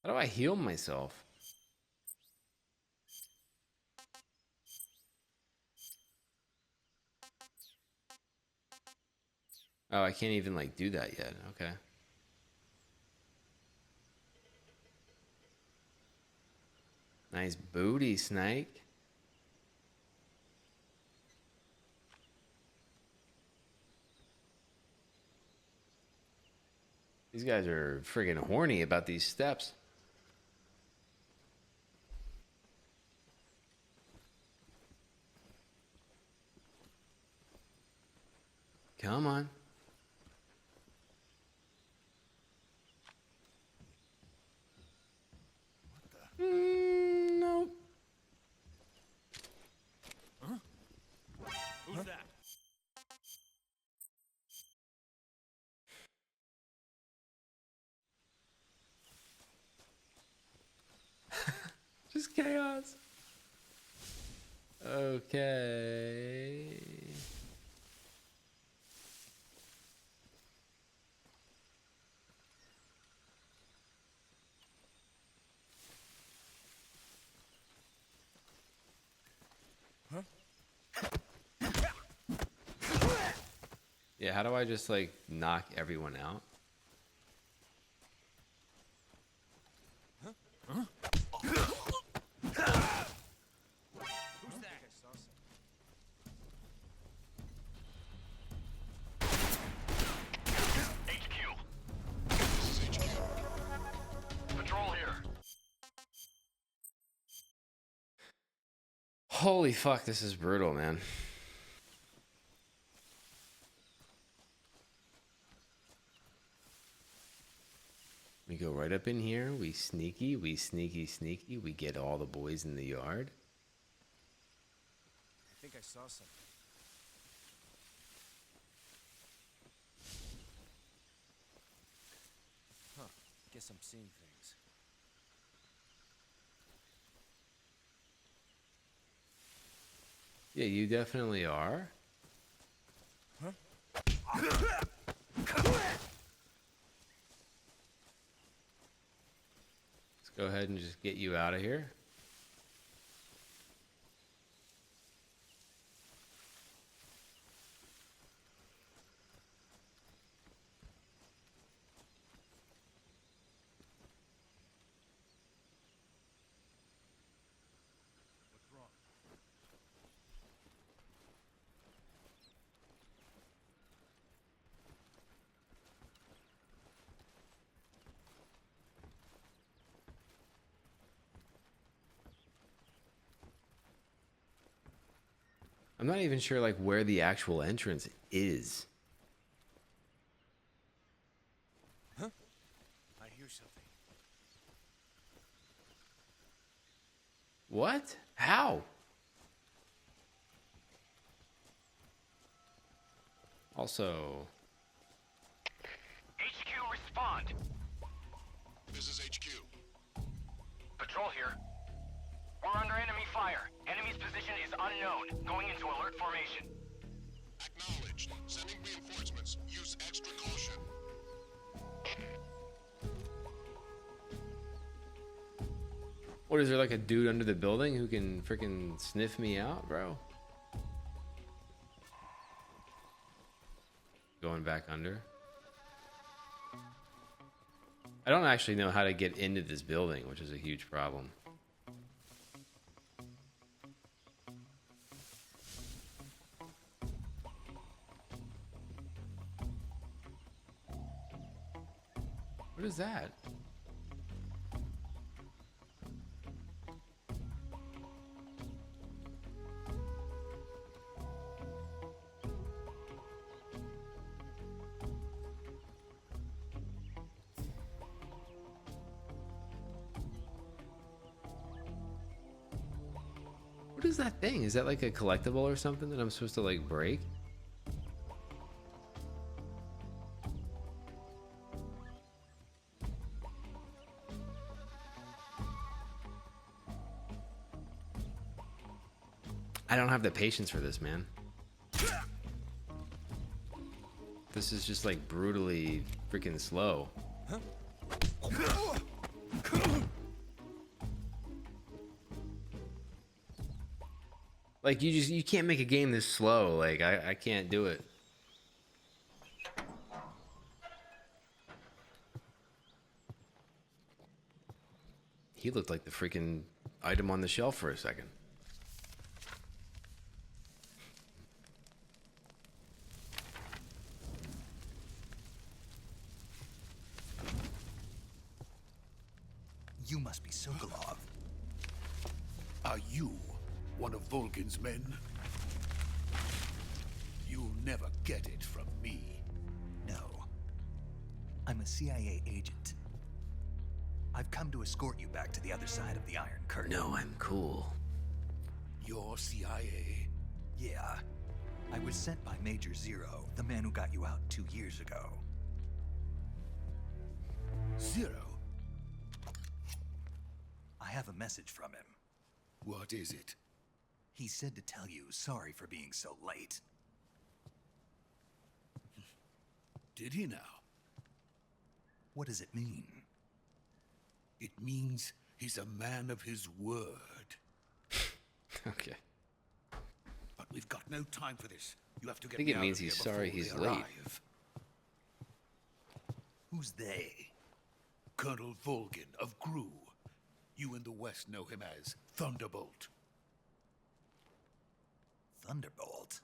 how do I heal myself? Oh, I can't even like do that yet. Okay. Nice booty, Snake. These guys are friggin' horny about these steps. Come on. Nope. Huh? Who's that? Just chaos. Okay. Huh? Yeah, how do I just like knock everyone out? Huh? Who's that? I saw something. HQ. This is HQ. Patrol here. Holy fuck, this is brutal, man. We go right up in here, we sneaky, sneaky, we get all the boys in the yard. I think I saw something. Huh. Guess I'm seeing things. Yeah, you definitely are. Huh? Let's go ahead and just get you out of here. What's wrong? I'm not even sure like where the actual entrance is. Huh? I hear something. What? How? Also, HQ, respond. This is HQ. Patrol here. We're under enemy fire. Enemy's position is unknown. Going into alert formation. Acknowledged. Sending reinforcements. Use extra caution. what is there like a dude under the building who can freaking sniff me out, bro? Going back under. I don't actually know how to get into this building, which is a huge problem. What is that? What is that thing? Is that like a collectible or something that I'm supposed to like break? I don't have the patience for this, man. This is just like brutally freaking slow. Like you can't make a game this slow. Like I can't do it. He looked like the freaking item on the shelf for a second. You must be Sokolov. Are you one of Volgin's men? You'll never get it from me. No. I'm a CIA agent. I've come to escort you back to the other side of the Iron Curtain. No, I'm cool. You're CIA? Yeah. I was sent by Major Zero, the man who got you out 2 years ago. Zero? I have a message from him. What is it? He said to tell you sorry for being so late. Did he now? What does it mean? It means he's a man of his word. Okay. But we've got no time for this. You have to get I think me it out means of here he's sorry before he's they late. arrive. Who's they? Colonel Volgin of Gru. You in the West know him as Thunderbolt. Thunderbolt?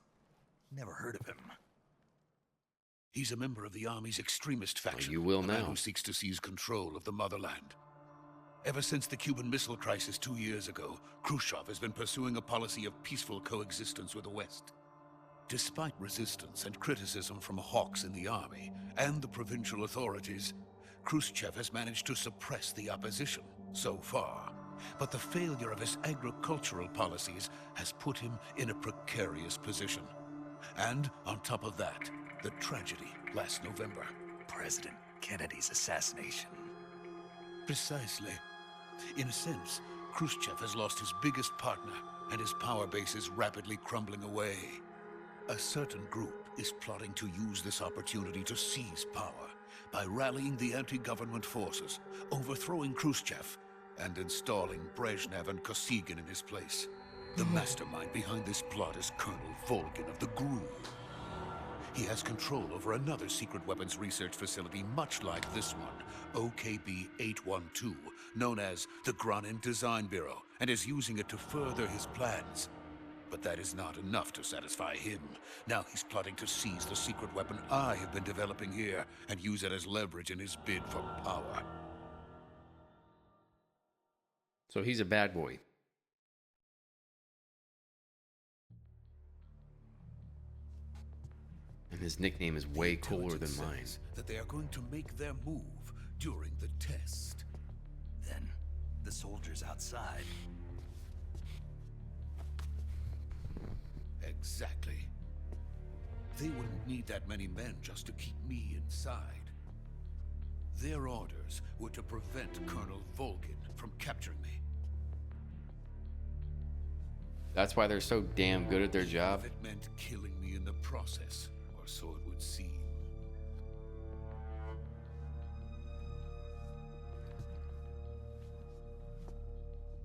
Never heard of him. He's a member of the Army's extremist faction. you will a man now. who seeks to seize control of the motherland. Ever since the Cuban Missile Crisis 2 years ago, Khrushchev has been pursuing a policy of peaceful coexistence with the West. Despite resistance and criticism from hawks in the army and the provincial authorities, Khrushchev has managed to suppress the opposition so far. But the failure of his agricultural policies has put him in a precarious position. And on top of that, the tragedy last November. President Kennedy's assassination. Precisely. In a sense, Khrushchev has lost his biggest partner, and his power base is rapidly crumbling away. A certain group is plotting to use this opportunity to seize power by rallying the anti-government forces, overthrowing Khrushchev, and installing Brezhnev and Kosygin in his place. The mastermind behind this plot is Colonel Volgin of the GRU. He has control over another secret weapons research facility much like this one, OKB-812, known as the Granin Design Bureau, and is using it to further his plans. But that is not enough to satisfy him. Now he's plotting to seize the secret weapon I have been developing here and use it as leverage in his bid for power. So he's a bad boy. And his nickname is way cooler than mine. Says that they are going to make their move during the test. Then, the soldiers outside. Exactly. They wouldn't need that many men just to keep me inside. Their orders were to prevent Colonel Volgin from capturing me. That's why they're so damn good at their job. If it meant killing me in the process, or so it would seem.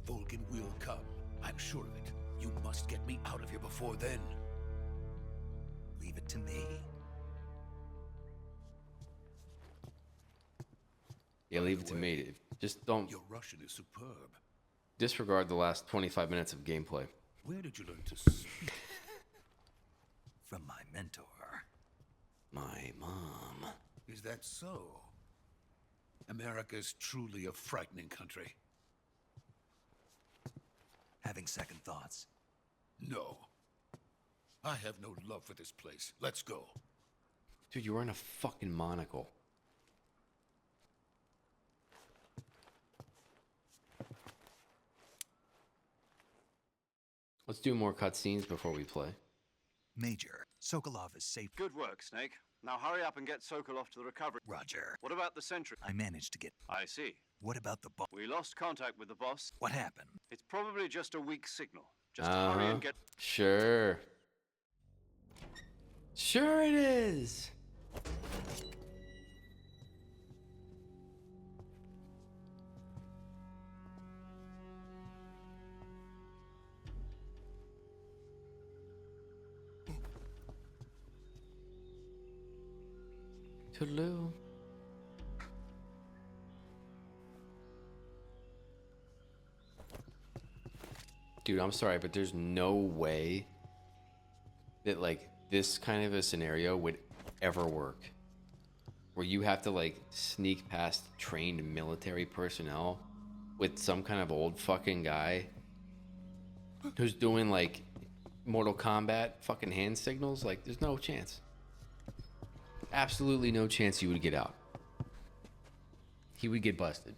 Volgin will come. I'm sure of it. You must get me out of here before then. Leave it to me. Yeah, leave it to me. Just don't Your Russian is superb. disregard the last 25 minutes of gameplay. Where did you learn to speak? From my mentor. My mom. Is that so? America's truly a frightening country. Having second thoughts. No. I have no love for this place. Let's go. Dude, you're wearing a fucking monocle. Let's do more cutscenes before we play. Major, Sokolov is safe. Good work, Snake. Now hurry up and get Sokolov to the recovery. Roger. What about the sentry? I managed to get... I see. What about the boss? We lost contact with the boss. What happened? It's probably just a weak signal. Just hurry and get... Sure. Sure it is. Toodaloo. Dude, I'm sorry, but there's no way that like this kind of a scenario would ever work. Where you have to like sneak past trained military personnel with some kind of old fucking guy who's doing like Mortal Kombat fucking hand signals. Like, there's no chance. Absolutely no chance you would get out. He would get busted.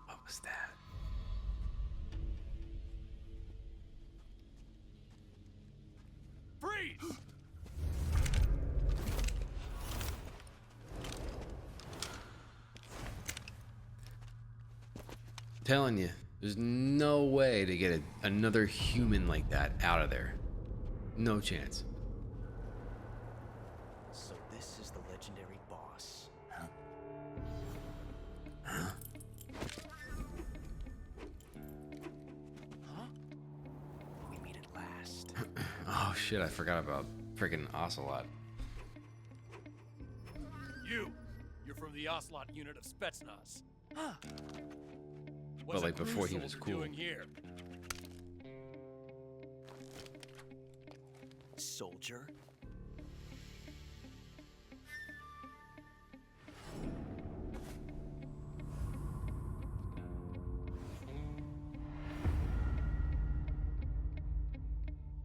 What was that? Freeze! Telling you, there's no way to get another human like that out of there. No chance. So this is the legendary boss. Huh? We meet at last. Oh shit, I forgot about freaking Ocelot. You're from the Ocelot unit of Spetsnaz. Huh. But like before he was cool. Doing here? Soldier?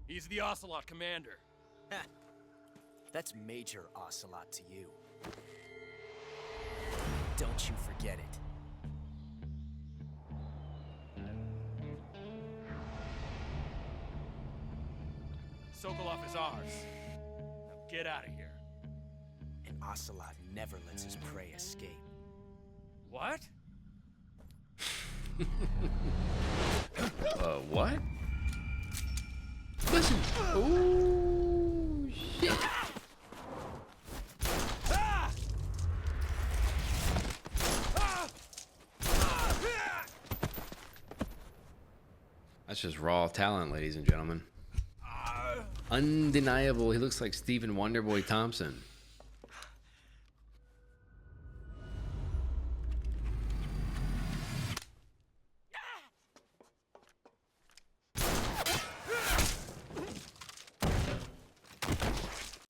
He's the Ocelot commander. Ha. That's Major Ocelot to you. Don't you forget it. Sokolov is ours. Now get out of here. And Ocelot never lets his prey escape. What? What? Listen. Oh shit. That's just raw talent, ladies and gentlemen. Undeniable. He looks like Stephen Wonderboy Thompson.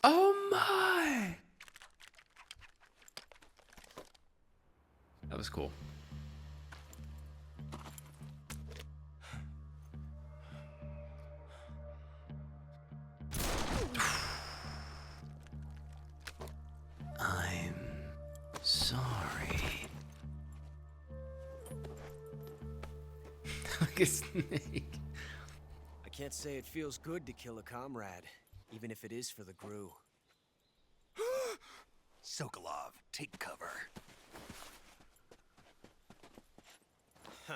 Oh my! That was cool. I'm sorry. Look at Snake. I can't say it feels good to kill a comrade, even if it is for the Gru. Sokolov, take cover. Huh.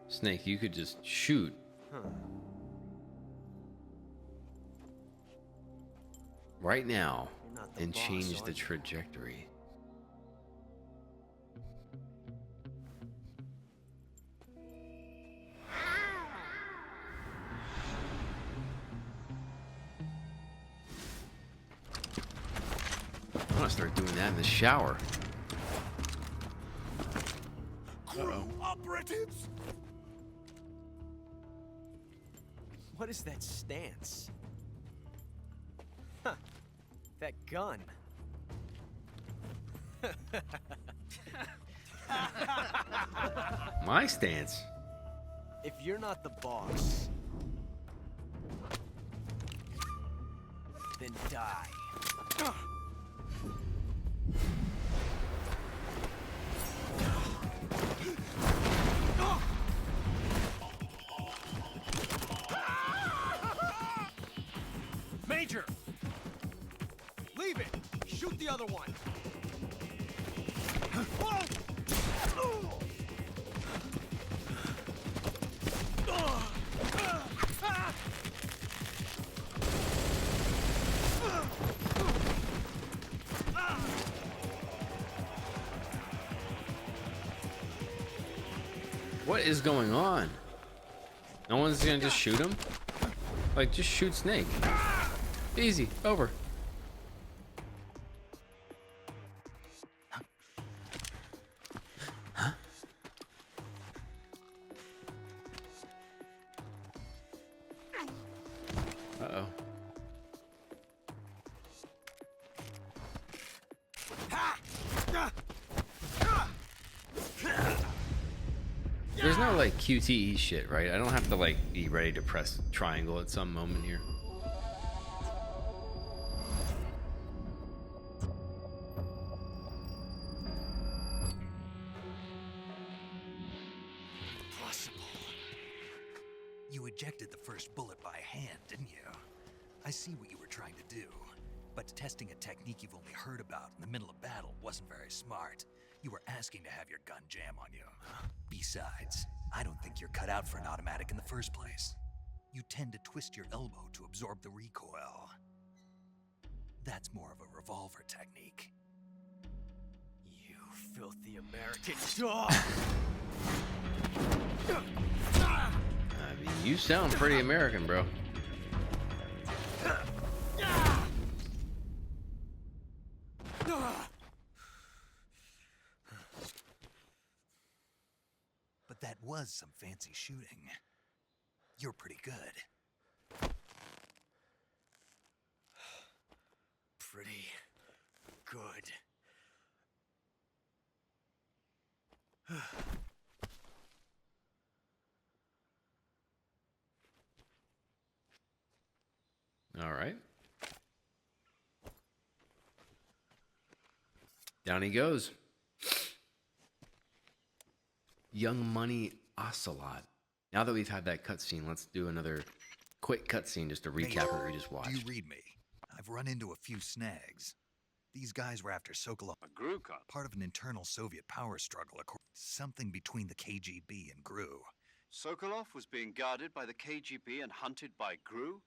Snake, you could just shoot. Huh. Right now Not the and boss, change are the you? trajectory. I'm gonna start doing that in the shower. Crew operatives? What is that stance? Huh. That gun. My stance. If you're not the boss, then die. Major! Leave it! Shoot the other one! What is going on? No one's gonna just shoot him? Like, just shoot Snake. Easy, over. Huh? Uh-oh. There's no like QTE shit, right? I don't have to like be ready to press triangle at some moment here. Impossible. You ejected the first bullet by hand, didn't you? I see what you were trying to do, but testing a technique you've only heard about in the middle of battle wasn't very smart. You were asking to have your gun jam on you. Besides, I don't think you're cut out for an automatic in the first place. You tend to twist your elbow to absorb the recoil. That's more of a revolver technique. You filthy American dog! I mean, you sound pretty American, bro. But that was some fancy shooting. You're pretty good. Pretty good. All right. Down he goes. Young Money Ocelot. Now that we've had that cutscene, let's do another quick cutscene just to recap what we just watched. Do you read me? I've run into a few snags. These guys were after Sokolov. A GRU cut. Part of an internal Soviet power struggle, something between the KGB and GRU. Sokolov was being guarded by the KGB and hunted by GRU?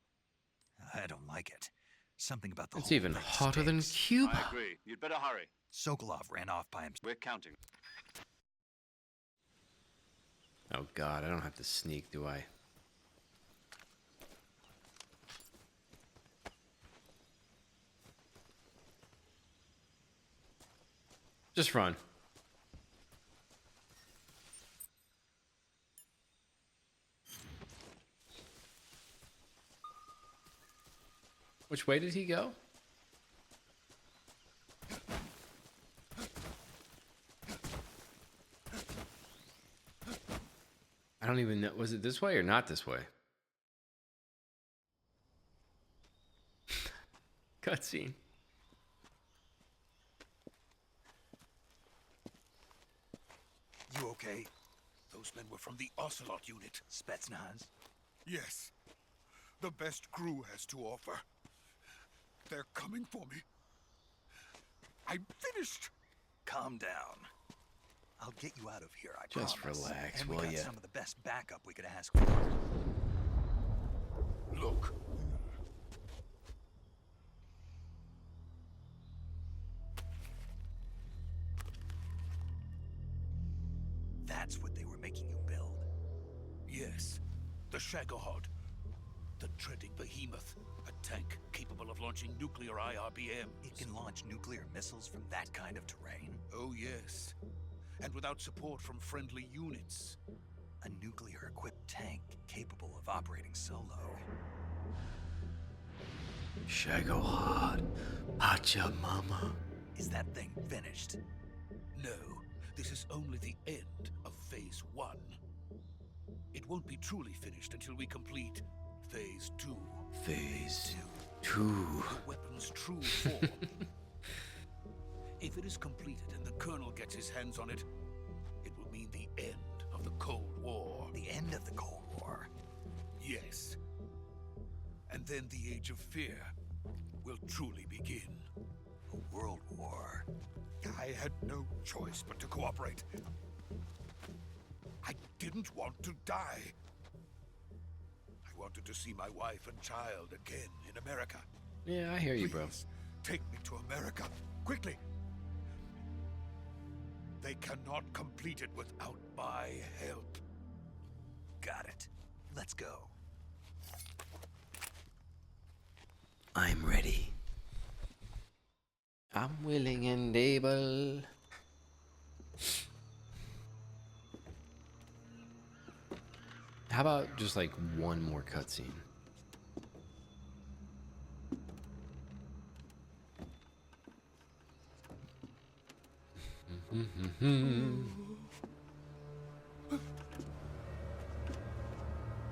I don't like it. Something about the It's whole even thing hotter than stinks. Cuba. I agree. You'd better hurry. Sokolov ran off by himself. We're counting. Oh God, I don't have to sneak, do I? Just run. Which way did he go? I don't even know. Was it this way or not this way? Cutscene. You okay? Those men were from the Ocelot unit. Spetsnaz? Yes. The best GRU has to offer. They're coming for me. I'm finished. Calm down. I'll get you out of here, I Just promise. relax, and we will got ya? some of the best backup we could ask for. Look. That's what they were making you build. Yes. The Shagohod. The treading behemoth. A tank capable of launching nuclear IRBM. It can launch nuclear missiles from that kind of terrain? Oh, yes. And without support from friendly units. A nuclear-equipped tank capable of operating solo. Shagohod. Pachamama. Is that thing finished? No, this is only the end of Phase 1. It won't be truly finished until we complete Phase 2. Phase 2. The weapon's true form. If it is completed and the Colonel gets his hands on it, it will mean the end of the Cold War. The end of the Cold War? Yes. And then the Age of Fear will truly begin. A world war? I had no choice but to cooperate. I didn't want to die. I wanted to see my wife and child again in America. Yeah, I hear you, bro. Please, take me to America, quickly. They cannot complete it without my help. Got it. Let's go. I'm ready. I'm willing and able. How about just like one more cutscene?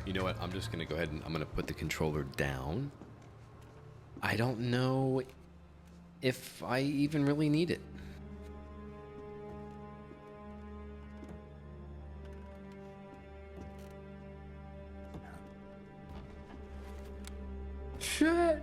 You know what? I'm just gonna go ahead and I'm gonna put the controller down. I don't know if I even really need it. Shit.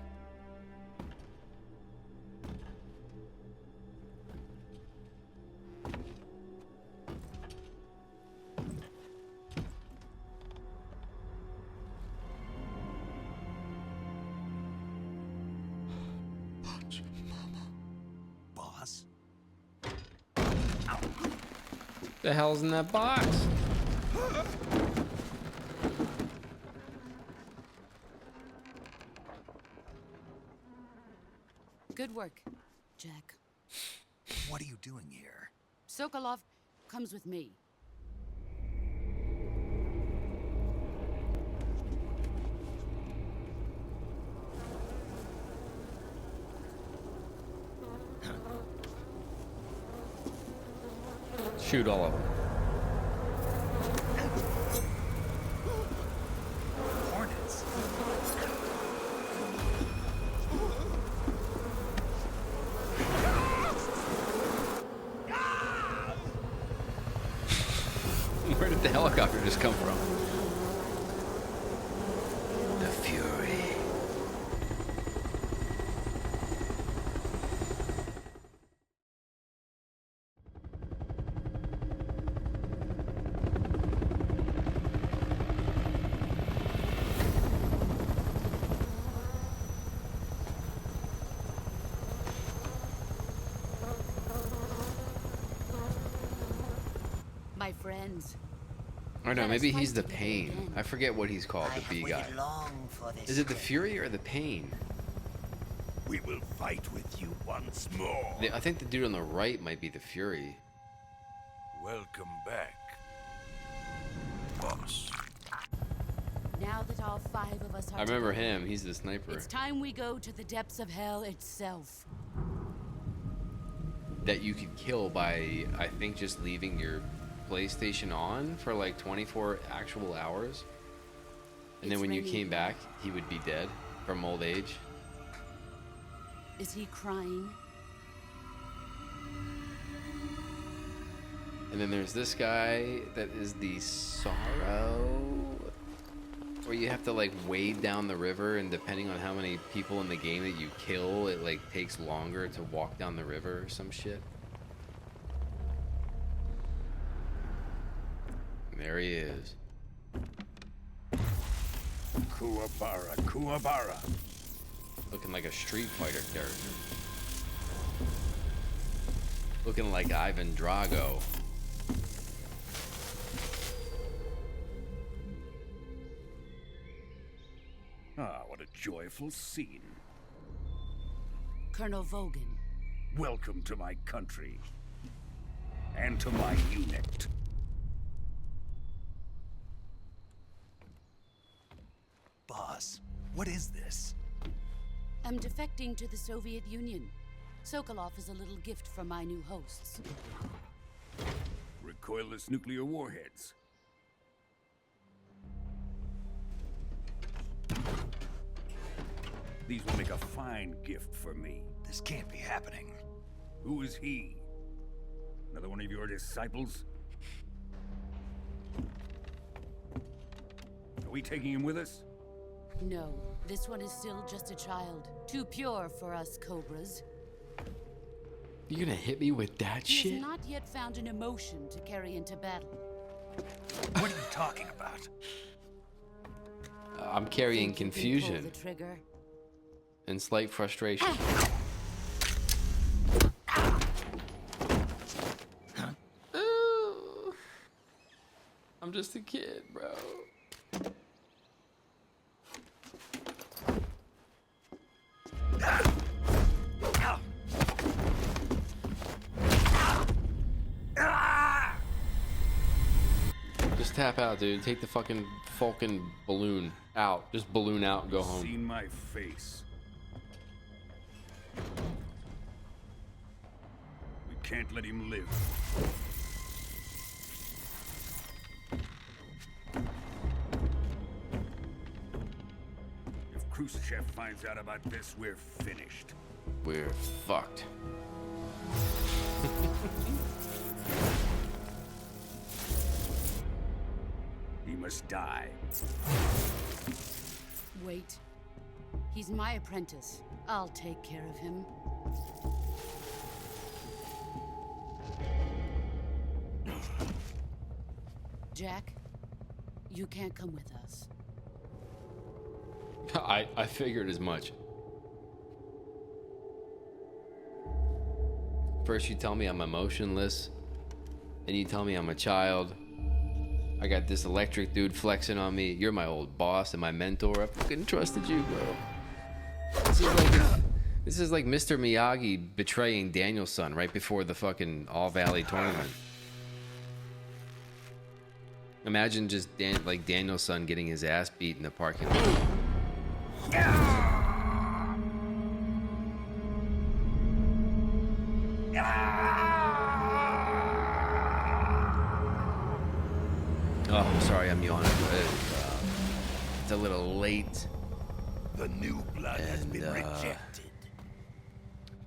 Boss? The hell's in that box? Good work, Jack. What are you doing here? Sokolov comes with me. Shoot all of them. Hornets. Where did the helicopter just come from? The Fury. My friends. Or no, Let us maybe fight he's the together Pain. again. I forget what he's called, the B guy. Is it the Fury or the Pain? We will fight with you once more. I think the dude on the right might be the Fury. Welcome back, boss. Now that all 5 of us are I remember together, him. He's the sniper. it's time we go to the depths of hell itself. That you could kill by, I think, just leaving your PlayStation on for like 24 actual hours. And then It's when you raining. came back, he would be dead from old age. Is he crying? And then there's this guy that is the Sorrow, where you have to like wade down the river, and depending on how many people in the game that you kill, it like takes longer to walk down the river or some shit. And there he is. Kuwabara, Kuwabara. Looking like a Street Fighter character. Looking like Ivan Drago. Ah, what a joyful scene. Colonel Vogan. Welcome to my country. And to my unit. Boss, what is this? I'm defecting to the Soviet Union. Sokolov is a little gift from my new hosts. Recoilless nuclear warheads. These will make a fine gift for me. This can't be happening. Who is he? Another one of your disciples? Are we taking him with us? No, this one is still just a child. Too pure for us Cobras. You gonna hit me with that He shit? has not yet found an emotion to carry into battle. What are you talking about? I'm carrying Think you can confusion pull the trigger? and slight frustration. Ooh. I'm just a kid, bro. Just tap out, dude. Take the fucking Falcon balloon out. Just balloon out and go home. Seen my face. We can't let him live. If Khrushchev finds out about this, we're finished. We're fucked. He must die. Wait. He's my apprentice. I'll take care of him. Jack, you can't come with us. I figured as much. First you tell me I'm emotionless, then you tell me I'm a child. I got this electric dude flexing on me. You're my old boss and my mentor. I fucking trusted you, bro. This is like Mr. Miyagi betraying Danielson right before the fucking All Valley tournament. Imagine just Danielson getting his ass beat in the parking lot. Oh, I'm sorry, I'm yawning. It's a little late. The new blood has been rejected.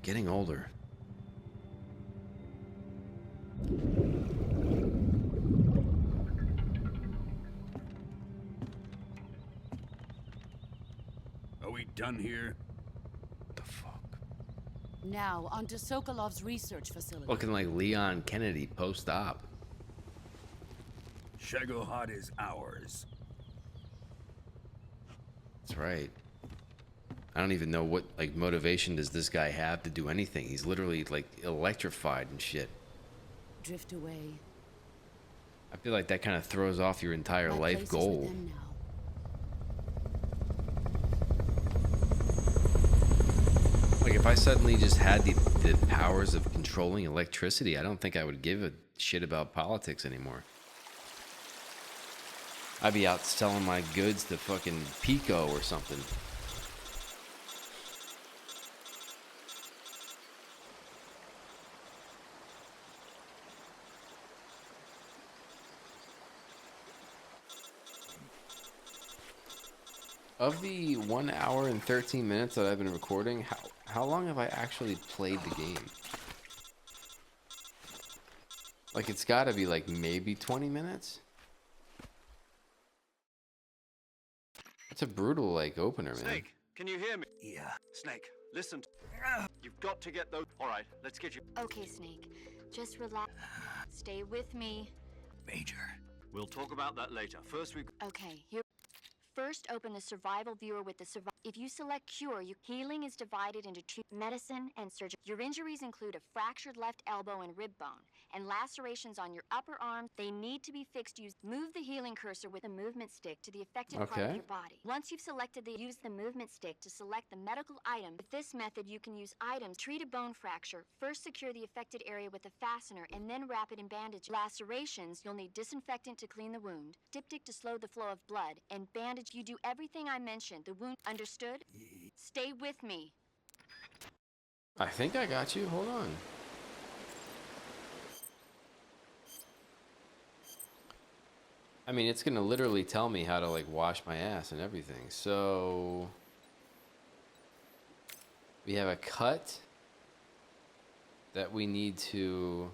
Getting older. Are we done here? What the fuck? Now, onto Sokolov's research facility. Looking like Leon Kennedy post-op. Shagohod is ours. That's right. I don't even know what motivation does this guy have to do anything. He's literally electrified and shit. Drift away. I feel like that kind of throws off your entire My life place is goal. with them now. Like if I suddenly just had the powers of controlling electricity, I don't think I would give a shit about politics anymore. I'd be out selling my goods to fucking Pico or something. Of the 1 hour and 13 minutes that I've been recording, how long have I actually played the game? Like it's gotta be maybe 20 minutes? It's a brutal opener, man. Snake, can you hear me? Yeah. Snake, listen. You've got to get those. All right, let's get you. Okay, Snake. Just relax. Stay with me. Major. We'll talk about that later. First, we. Okay, here. First, open the survival viewer with the survival. If you select cure, healing is divided into two: medicine and surgery. Your injuries include a fractured left elbow and rib bone, and lacerations on your upper arm. They need to be fixed. Move the healing cursor with the movement stick to the affected part of your body. Once you've selected use the movement stick to select the medical item. With this method, you can use items. Treat a bone fracture. First, secure the affected area with a fastener, and then wrap it in bandage. Lacerations, you'll need disinfectant to clean the wound, diptych to slow the flow of blood, and bandage. You do everything I mentioned. The wound. Understood? Stay with me. I think I got you. Hold on. I mean, it's gonna literally tell me how to wash my ass and everything. So We have a cut that we need to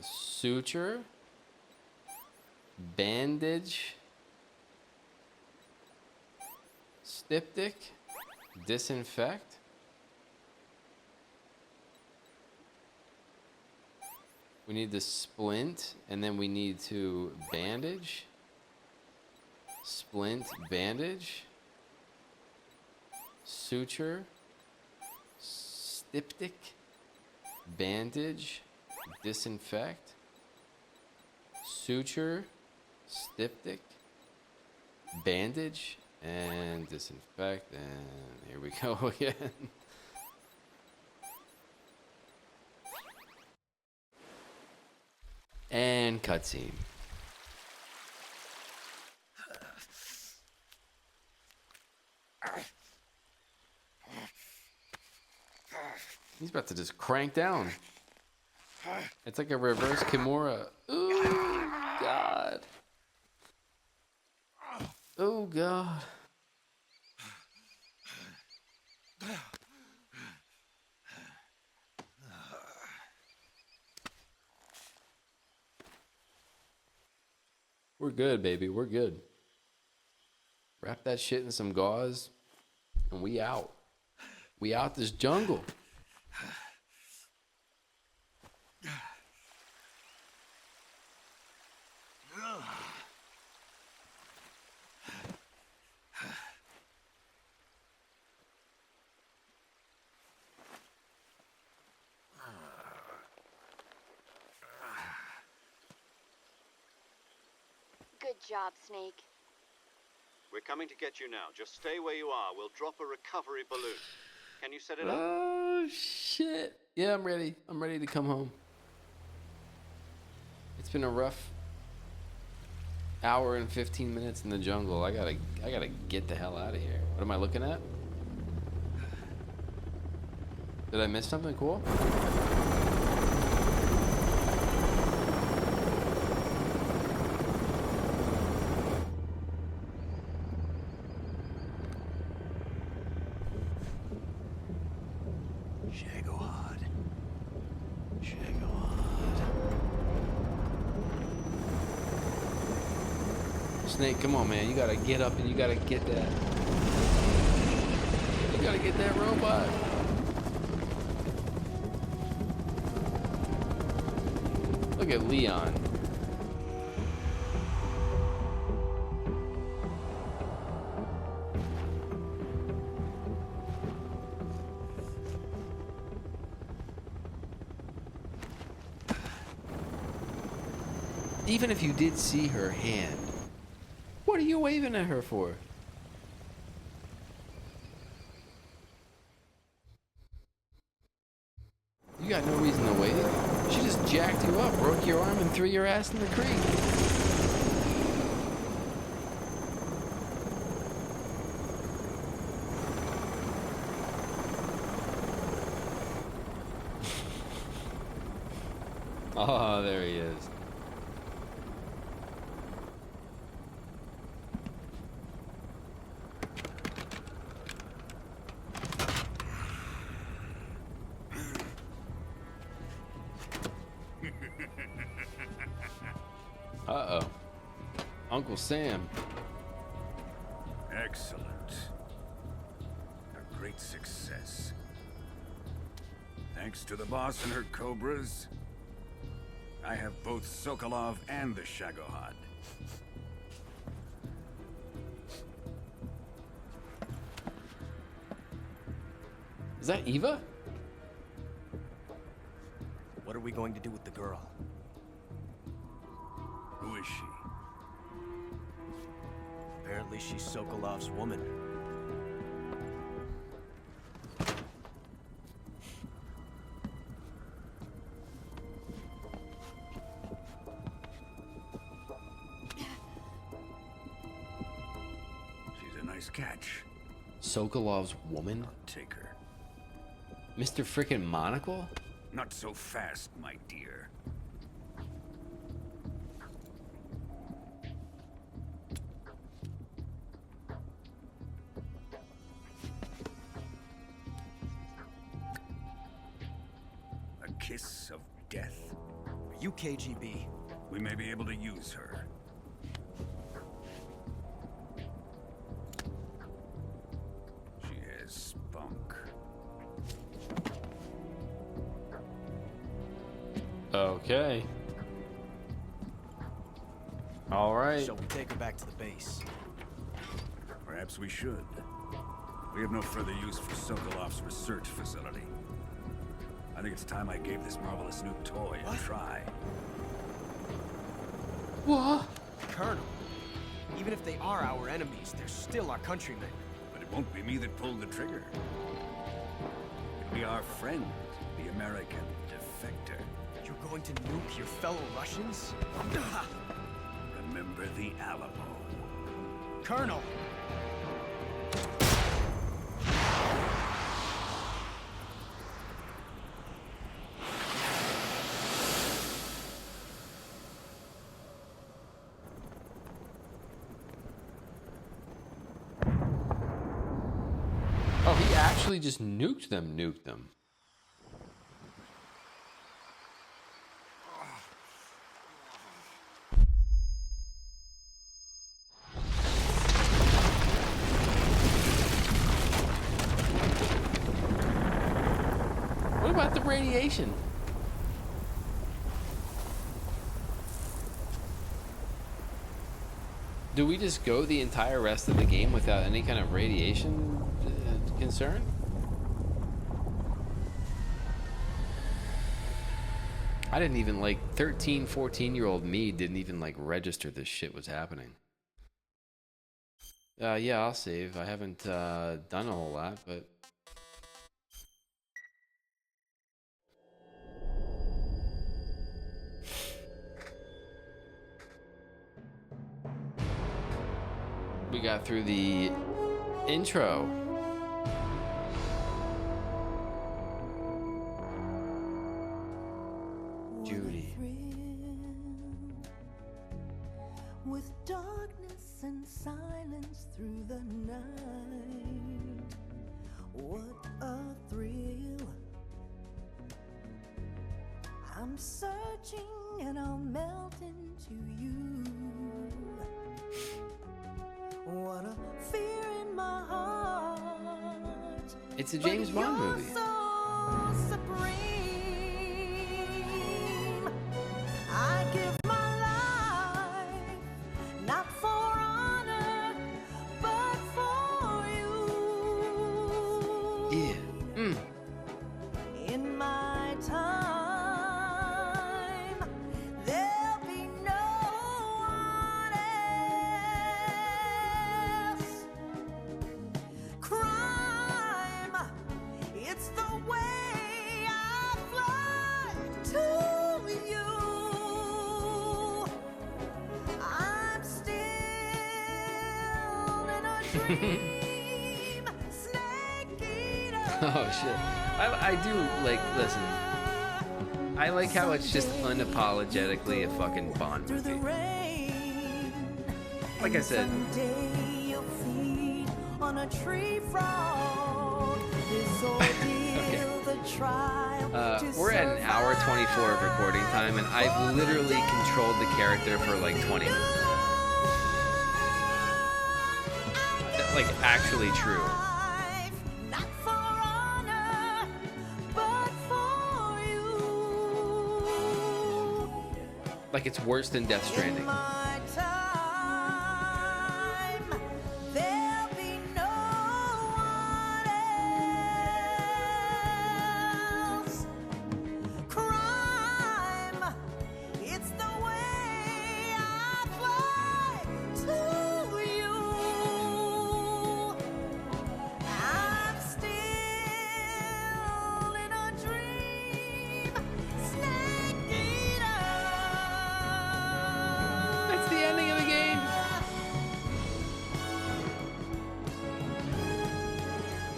suture, bandage, styptic, disinfect. We need the splint, and then we need to bandage. Splint, bandage. Suture. Styptic. Bandage. Disinfect. Suture. Styptic. Bandage. And disinfect. And here we go again. And cutscene. He's about to just crank down. It's like a reverse Kimura. Ooh, God. Oh, God. We're good, baby. We're good. Wrap that shit in some gauze, and we out. We out this jungle. Good job, Snake. We're coming to get you now. Just stay where you are. We'll drop a recovery balloon. Can you set it up? Oh, shit. Yeah, I'm ready. I'm ready to come home. It's been a rough hour and 15 minutes in the jungle. I gotta get the hell out of here. What am I looking at? Did I miss something cool? Snake, come on, man. You gotta get up and you gotta get that. You gotta get that robot. Look at Leon. Even if you did see her hand, what are you waving at her for? You got no reason to wave. She just jacked you up, broke your arm, and threw your ass in the creek. Oh, there he is. Uh-oh. Uncle Sam. Excellent. A great success. Thanks to the boss and her cobras, I have both Sokolov and the Shagohod. Is that Eva? What are we going to do with the girl? Who is she? Apparently she's Sokolov's woman. She's a nice catch. Sokolov's woman? I'll take her. Mr. Frickin' Monocle? Not so fast, my dear. kiss of death? Are you KGB? We may be able to use her. She has spunk. Okay. All right. Shall we take her back to the base? Perhaps we should. We have no further use for Sokolov's research facility. I think it's time I gave this marvelous new toy a try. What? Colonel, even if they are our enemies, they're still our countrymen. But it won't be me that pulled the trigger. It'll be our friend, the American defector. You're going to nuke your fellow Russians? Remember the Alamo. Colonel! Oh, he actually just nuked them. What about the radiation? Do we just go the entire rest of the game without any kind of radiation concern? I didn't even, like, 13, 14-year-old me didn't even, like, register this shit was happening. Yeah, I'll save. I haven't done a whole lot, but... We got through the intro. Judy. With darkness and silence through the night, what a thrill. I'm searching and I'll melt into you. What a fear in my heart. It's a James Bond movie. So supreme. I give my life not for honor, but for you. Yeah. In my time, there'll be no one else. Crime, it's the way I fly to you. I'm still in a dream, snake eater. Oh shit. I do like, listen, I like how it's just unapologetically a fucking Bond movie. Like I said, Someday you'll feed on a tree frog. This ordeal, the trial to we're at an hour 24 of recording time, and I've literally controlled the character for like 20 minutes. That's like actually true. not for honor, but for you. Like it's worse than Death Stranding. My time, there'll be no one else. Crime, it's the way I fly to you. I'm still in a dream, snake eater. That's the ending of the game.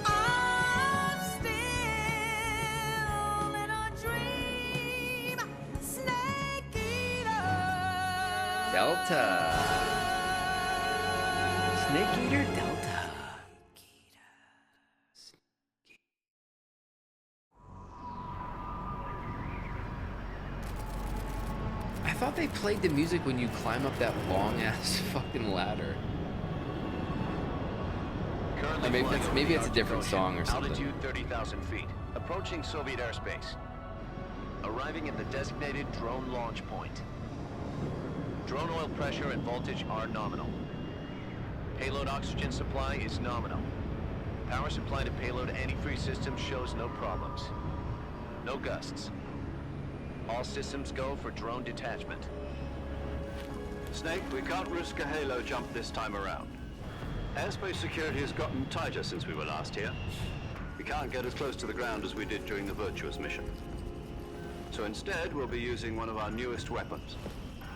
I'm still in a dream, snake eater. Delta. Snake Eater Delta. thought they played the music when you climb up that long-ass fucking ladder. Or maybe it's a different song or something. Altitude 30,000 feet. Approaching Soviet airspace. Arriving at the designated drone launch point. Drone oil pressure and voltage are nominal. Payload oxygen supply is nominal. Power supply to payload antifreeze system shows no problems. No gusts. All systems go for drone detachment. Snake, we can't risk a halo jump this time around. Airspace security has gotten tighter since we were last here. We can't get as close to the ground as we did during the Virtuous mission. So instead, we'll be using one of our newest weapons.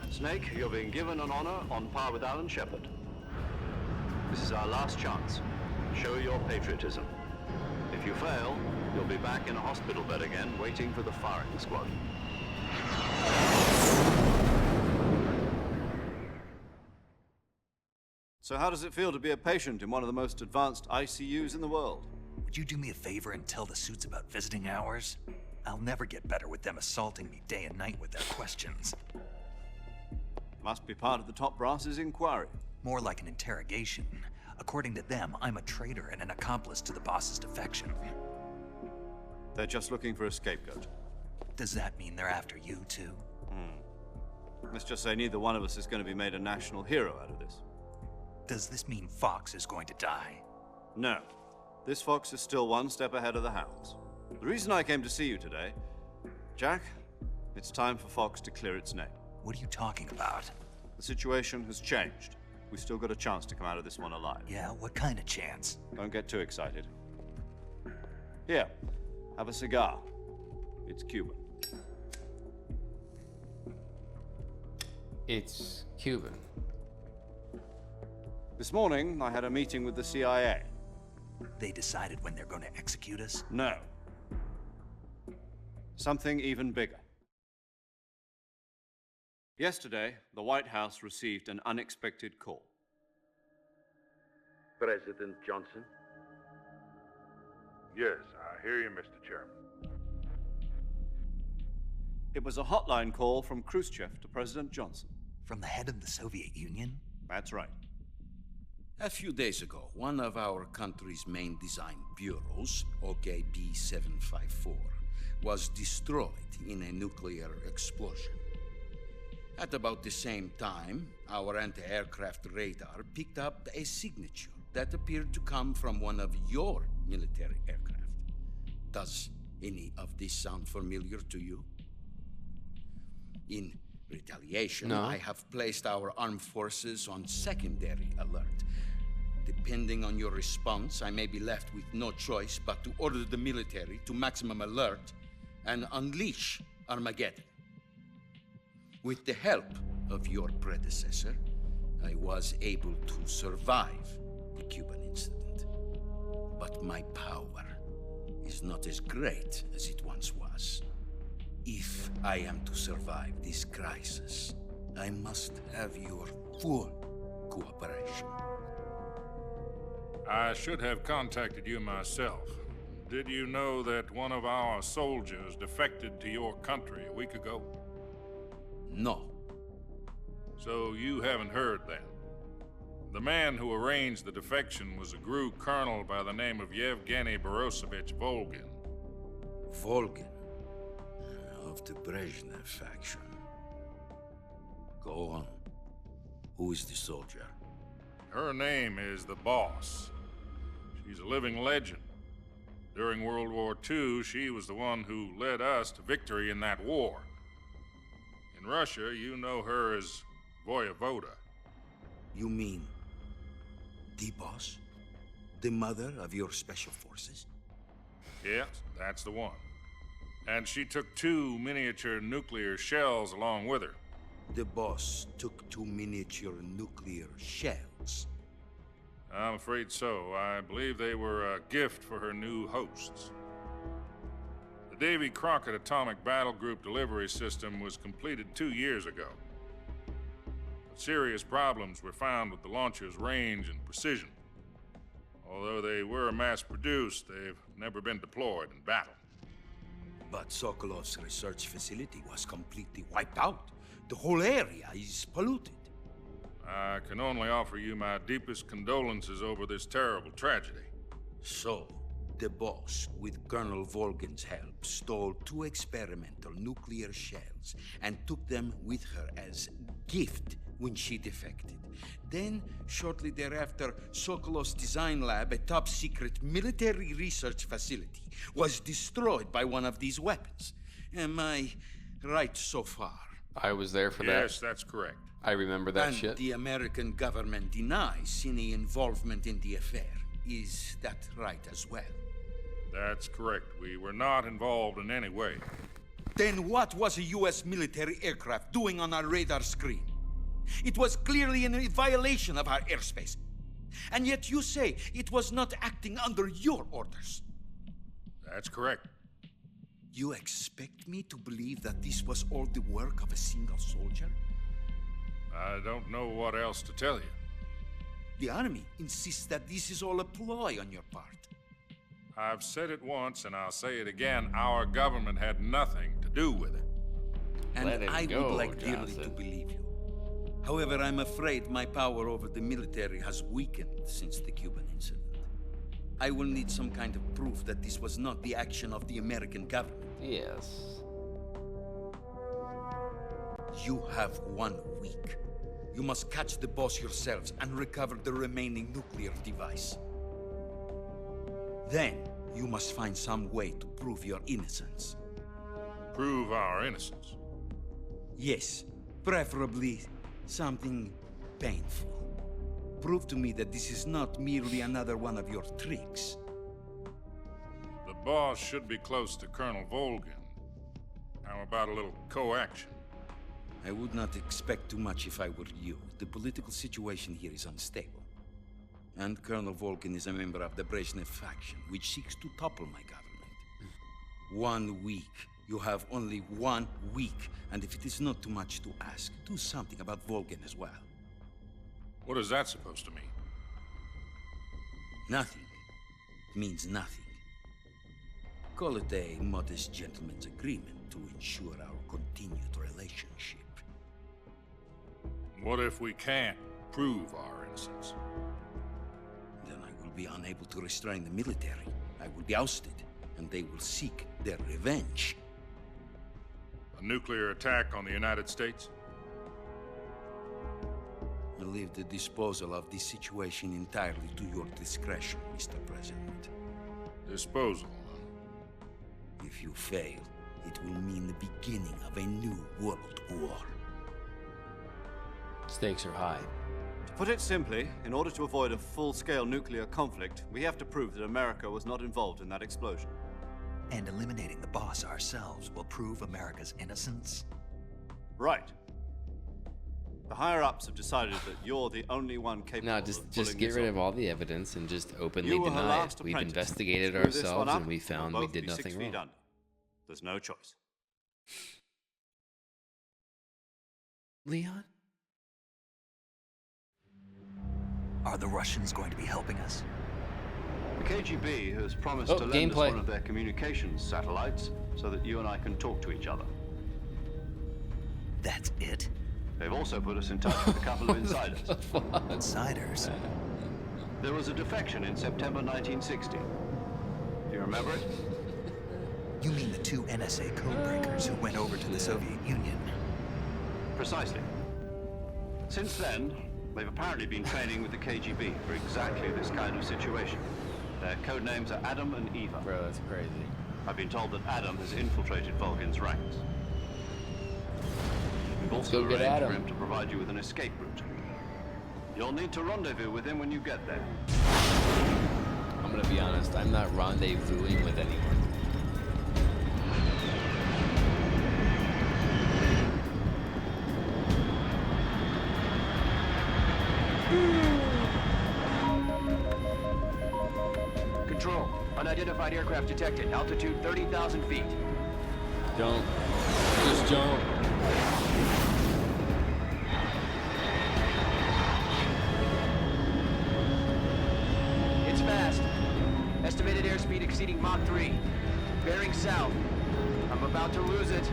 Snake, you're being given an honor on par with Alan Shepard. This is our last chance. Show your patriotism. If you fail, you'll be back in a hospital bed again, waiting for the firing squad. So how does it feel to be a patient in one of the most advanced ICUs in the world? Would you do me a favor and tell the suits about visiting hours? I'll never get better with them assaulting me day and night with their questions. Must be part of the top brass's inquiry. More like an interrogation. According to them, I'm a traitor and an accomplice to the boss's defection. They're just looking for a scapegoat. Does that mean they're after you, too? Let's just say neither one of us is going to be made a national hero out of this. Does this mean Fox is going to die? No. This fox is still one step ahead of the hounds. The reason I came to see you today, Jack, it's time for Fox to clear its name. What are you talking about? The situation has changed. We've still got a chance to come out of this one alive. Yeah, what kind of chance? Don't get too excited. Here, have a cigar. It's Cuban. It's Cuban. This morning, I had a meeting with the CIA. They decided when they're going to execute us? No. Something even bigger. Yesterday, the White House received an unexpected call. President Johnson? Yes, I hear you, Mr. Chairman. It was a hotline call from Khrushchev to President Johnson. From the head of the Soviet Union? That's right. A few days ago, one of our country's main design bureaus, OKB 754, was destroyed in a nuclear explosion. At about the same time, our anti-aircraft radar picked up a signature that appeared to come from one of your military aircraft. Does any of this sound familiar to you? In retaliation, No. I have placed our armed forces on secondary alert. Depending on your response, I may be left with no choice but to order the military to maximum alert and unleash Armageddon. With the help of your predecessor, I was able to survive the Cuban incident. But my power is not as great as it once was. If I am to survive this crisis, I must have your full cooperation. I should have contacted you myself. Did you know that one of our soldiers defected to your country a week ago? No. So you haven't heard then. The man who arranged the defection was a GRU colonel by the name of Yevgeny Borosovich Volgin. Volgin? Of the Brezhnev faction. Go on. Who is the soldier? Her name is the Boss. She's a living legend. During World War II, she was the one who led us to victory in that war. In Russia, you know her as Voyevoda. You mean the boss? The mother of your special forces? Yes, that's the one. And she took 2 miniature nuclear shells along with her. The boss took 2 miniature nuclear shells. I'm afraid so. I believe they were a gift for her new hosts. The Davy Crockett Atomic Battle Group delivery system was completed 2 years ago. But serious problems were found with the launcher's range and precision. Although they were mass-produced, they've never been deployed in battle. But Sokolov's research facility was completely wiped out The whole area is polluted. I can only offer you my deepest condolences over this terrible tragedy. So, the boss, with Colonel Volgin's help, stole 2 experimental nuclear shells and took them with her as gift when she defected. Then, shortly thereafter, Sokolov's design lab, a top-secret military research facility, was destroyed by one of these weapons. Am I right so far? I was there for that. Yes, that's correct. I remember that and shit. The American government denies any involvement in the affair. Is that right as well? That's correct. We were not involved in any way. Then what was a U.S. military aircraft doing on our radar screen? It was clearly in violation of our airspace. And yet you say it was not acting under your orders. That's correct. You expect me to believe that this was all the work of a single soldier? I don't know what else to tell you. The army insists that this is all a ploy on your part. I've said it once and I'll say it again. Our government had nothing to do with it. And I would like dearly to believe you. However, I'm afraid my power over the military has weakened since the Cuban incident. I will need some kind of proof that this was not the action of the American government. Yes. You have 1 week. You must catch the boss yourselves and recover the remaining nuclear device. Then, you must find some way to prove your innocence. Prove our innocence? Yes, preferably something painful. Prove to me that this is not merely another one of your tricks. The boss should be close to Colonel Volgin. How about a little co-action? I would not expect too much if I were you. The political situation here is unstable. And Colonel Volgin is a member of the Brezhnev faction, which seeks to topple my government. 1 week. You have only 1 week. And if it is not too much to ask, do something about Volgin as well. What is that supposed to mean? Nothing. It means nothing. Call it a modest gentleman's agreement to ensure our continued relationship. What if we can't prove our innocence? Then I will be unable to restrain the military. I will be ousted, and they will seek their revenge. A nuclear attack on the United States? I leave the disposal of this situation entirely to your discretion, Mr. President. Disposal? If you fail, it will mean the beginning of a new world war. Stakes are high. To put it simply, in order to avoid a full-scale nuclear conflict, we have to prove that America was not involved in that explosion. And eliminating the boss ourselves will prove America's innocence? Right. The higher-ups have decided that you're the only one capable No, of just get rid of all the evidence and just openly You were her deny it. last We've apprentice. investigated Screw this one ourselves up, and we found we'll we both did be 6 nothing feet wrong. under. There's no choice. Leon? Are the Russians going to be helping us? The KGB has promised to lend us one of their communications satellites so that you and I can talk to each other. That's it? They've also put us in touch with a couple of insiders. Insiders? There was a defection in September 1960. Do you remember it? You mean the 2 NSA codebreakers who went over to the Soviet Union? Precisely. Since then, they've apparently been training with the KGB for exactly this kind of situation. Their code names are Adam and Eva. Bro, that's crazy. I've been told that Adam has infiltrated Volgin's ranks. We've Let's also go get arranged Adam. for him to provide you with an escape route. You'll need to rendezvous with him when you get there. I'm gonna be honest, I'm not rendezvousing with anyone. Control. Unidentified aircraft detected. Altitude 30,000 feet. Don't. Just jump. It's fast. Estimated airspeed exceeding Mach 3. Bearing south. I'm about to lose it.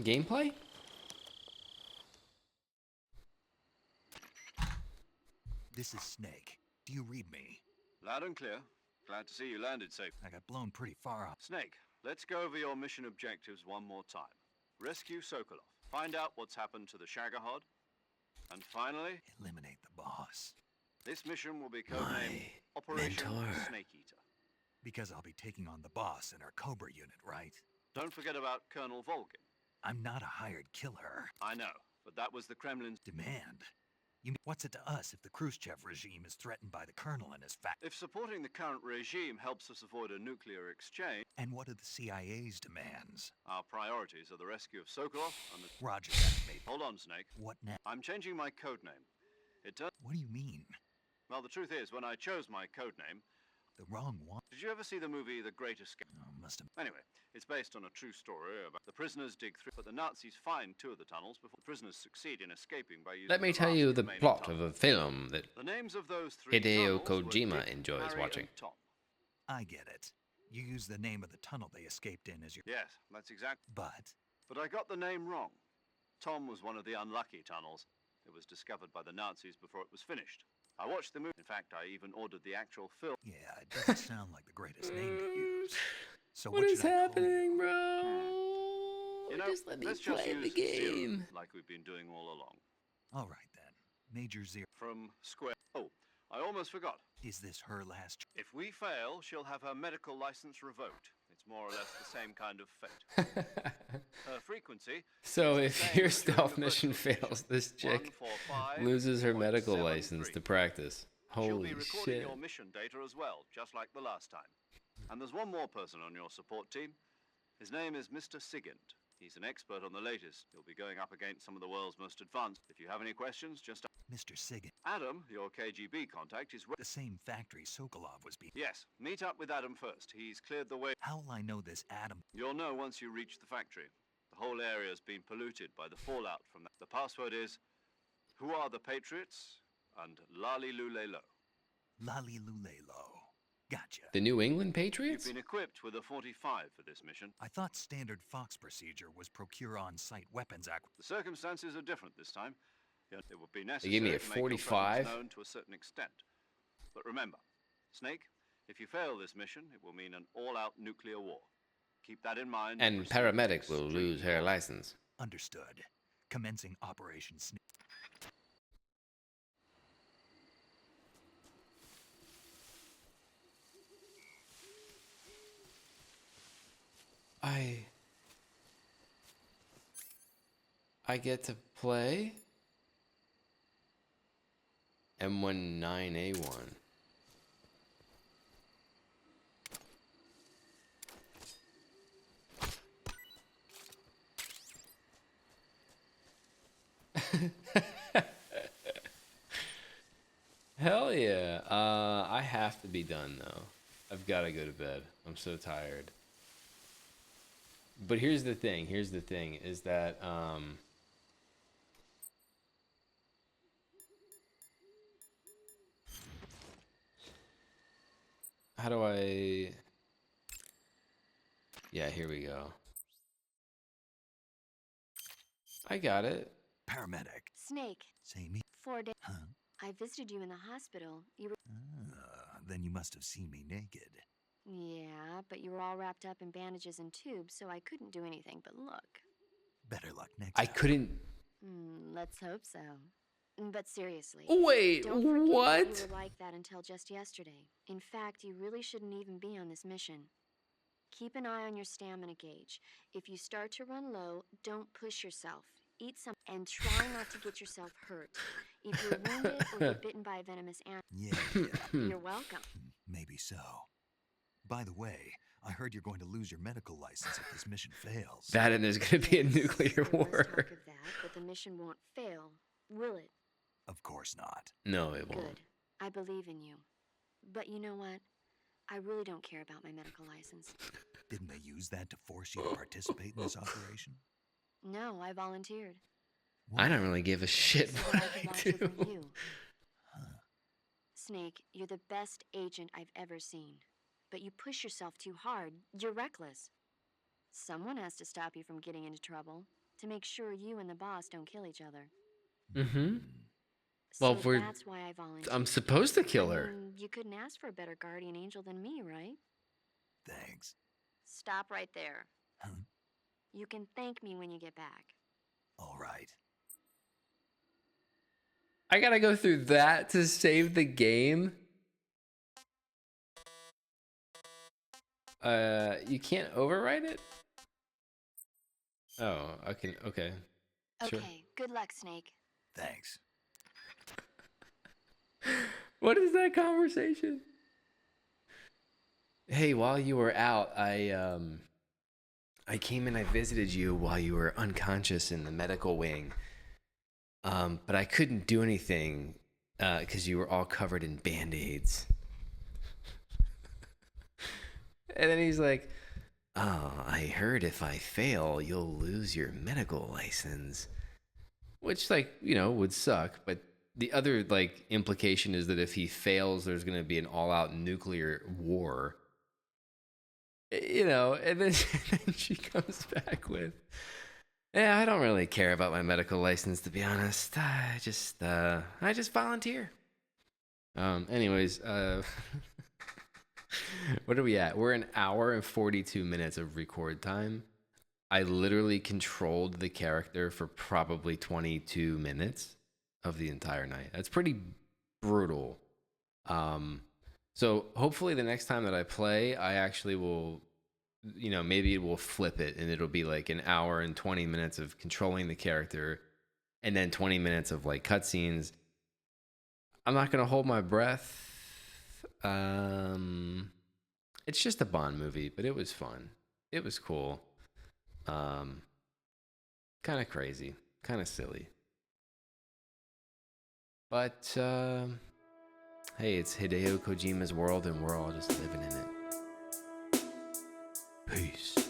Gameplay? This is Snake. Do you read me? Loud and clear. Glad to see you landed safe. I got blown pretty far off. Snake, let's go over your mission objectives one more time. Rescue Sokolov. Find out what's happened to the Shagohod. And finally, eliminate the boss. This mission will be codenamed Operation Snake Eater. Because I'll be taking on the boss in our Cobra unit, right? Don't forget about Colonel Volgin. I'm not a hired killer. I know, but that was the Kremlin's demand. What's it to us if the Khrushchev regime is threatened by the colonel and his If supporting the current regime helps us avoid a nuclear exchange... And what are the CIA's demands? Our priorities are the rescue of Sokolov and the... Roger that, mate. Hold on, Snake. What now? I'm changing my codename. What do you mean? Well, the truth is, when I chose my codename... The wrong one? Did you ever see the movie The Great Escape? Oh, must have... Anyway, it's based on a true story about the prisoners dig through, but the Nazis find two of the tunnels before the prisoners succeed in escaping by using... Let me tell you the plot of a film that The names of those three Hideo tunnels were Kojima Dick, enjoys Harry, watching. and Tom. I get it. You use the name of the tunnel they escaped in as your... Yes, that's exact. But I got the name wrong. Tom was one of the unlucky tunnels. It was discovered by the Nazis before it was finished. I watched the movie. In fact, I even ordered the actual film. Yeah, it doesn't sound like the greatest name to use. So what is should I call happening, bro? You know, Just let me let's play just the use game. Zero, like we've been doing all along. All right, then. Major Zero. From Square. Oh, I almost forgot. Is this her last... If we fail, she'll have her medical license revoked. It's more or less the same kind of fate. Her frequency... So if your stealth mission fails, this chick 145, loses her medical license to practice. She'll Holy be recording shit. your mission data as well, just like the last time. And there's one more person on your support team. His name is Mr. Sigint. He's an expert on the latest. He'll be going up against some of the world's most advanced. If you have any questions, just... Mr. Sigint. Adam, your KGB contact, is... The same factory Sokolov was being... Yes, meet up with Adam first. He's cleared the way... How'll I know this Adam? You'll know once you reach the factory. The whole area's been polluted by the fallout from that. The password is... Who are the Patriots? And Lali Lulelo. Lali Lulelo. Gotcha. The New England Patriots? You've been equipped with a 45 for this mission. I thought standard Fox procedure was procure on-site weapons The circumstances are different this time. It would be necessary They gave me a to make your 45? presence known to a certain extent. But remember, Snake, if you fail this mission, it will mean an all-out nuclear war. Keep that in mind. And paramedic will lose her license. Understood. Commencing Operation Snake. I get to play M19A1. Hell yeah. I have to be done though. I've got to go to bed. I'm so tired. But here's the thing is that how do I... Yeah, here we go. I got it. Paramedic. Snake. Say me. 4 days. Huh? I visited you in the hospital. You were... Then you must have seen me naked. Yeah, but you were all wrapped up in bandages and tubes, so I couldn't do anything but look. Better luck next I time. couldn't... Let's hope so. But seriously. Wait, don't forget what? You were like that until just yesterday. In fact, you really shouldn't even be on this mission. Keep an eye on your stamina gauge. If you start to run low, don't push yourself. Eat some and try not to get yourself hurt. If you're wounded or you're bitten by a venomous animal, Yeah. you're welcome. Maybe so. By the way, I heard you're going to lose your medical license if this mission fails. That and there's going to be a nuclear There was war. talk of that, but the mission won't fail, will it? Of course not. No, it won't. Good. I believe in you. But you know what? I really don't care about my medical license. Didn't they use that to force you to participate in this operation? No, I volunteered. I don't really give a shit So what that I could I vouch do. for you. Snake, you're the best agent I've ever seen. but you push yourself too hard. You're reckless. Someone has to stop you from getting into trouble, to make sure you and the boss don't kill each other. Mm-hmm. So Well, if we're, that's why I volunteered. I'm supposed to kill her. You couldn't ask for a better guardian angel than me, right? Thanks. Stop right there. You can thank me when you get back. All right. I gotta go through that to save the game. You can't overwrite it? Oh, I can, okay. Okay, Sure. good luck, Snake. Thanks. What is that conversation? Hey, while you were out, I came and I visited you while you were unconscious in the medical wing. But I couldn't do anything because you were all covered in band-aids. And then he's like, "Oh, I heard if I fail, you'll lose your medical license." Which, like, you know, would suck. But the other, like, implication is that if he fails, there's going to be an all-out nuclear war. You know, and then she comes back with, "Yeah, I don't really care about my medical license, to be honest. I just volunteer." Anyways, what are we at? We're an hour and 42 minutes of record time. I literally controlled the character for probably 22 minutes of the entire night. That's pretty brutal. So hopefully the next time that I play, I actually will, you know, maybe it will flip it and it'll be like an hour and 20 minutes of controlling the character and then 20 minutes of like cutscenes. I'm not going to hold my breath. It's just a Bond movie, but it was fun. It was cool. Kind of crazy, kind of silly. But hey, it's Hideo Kojima's world and we're all just living in it. Peace.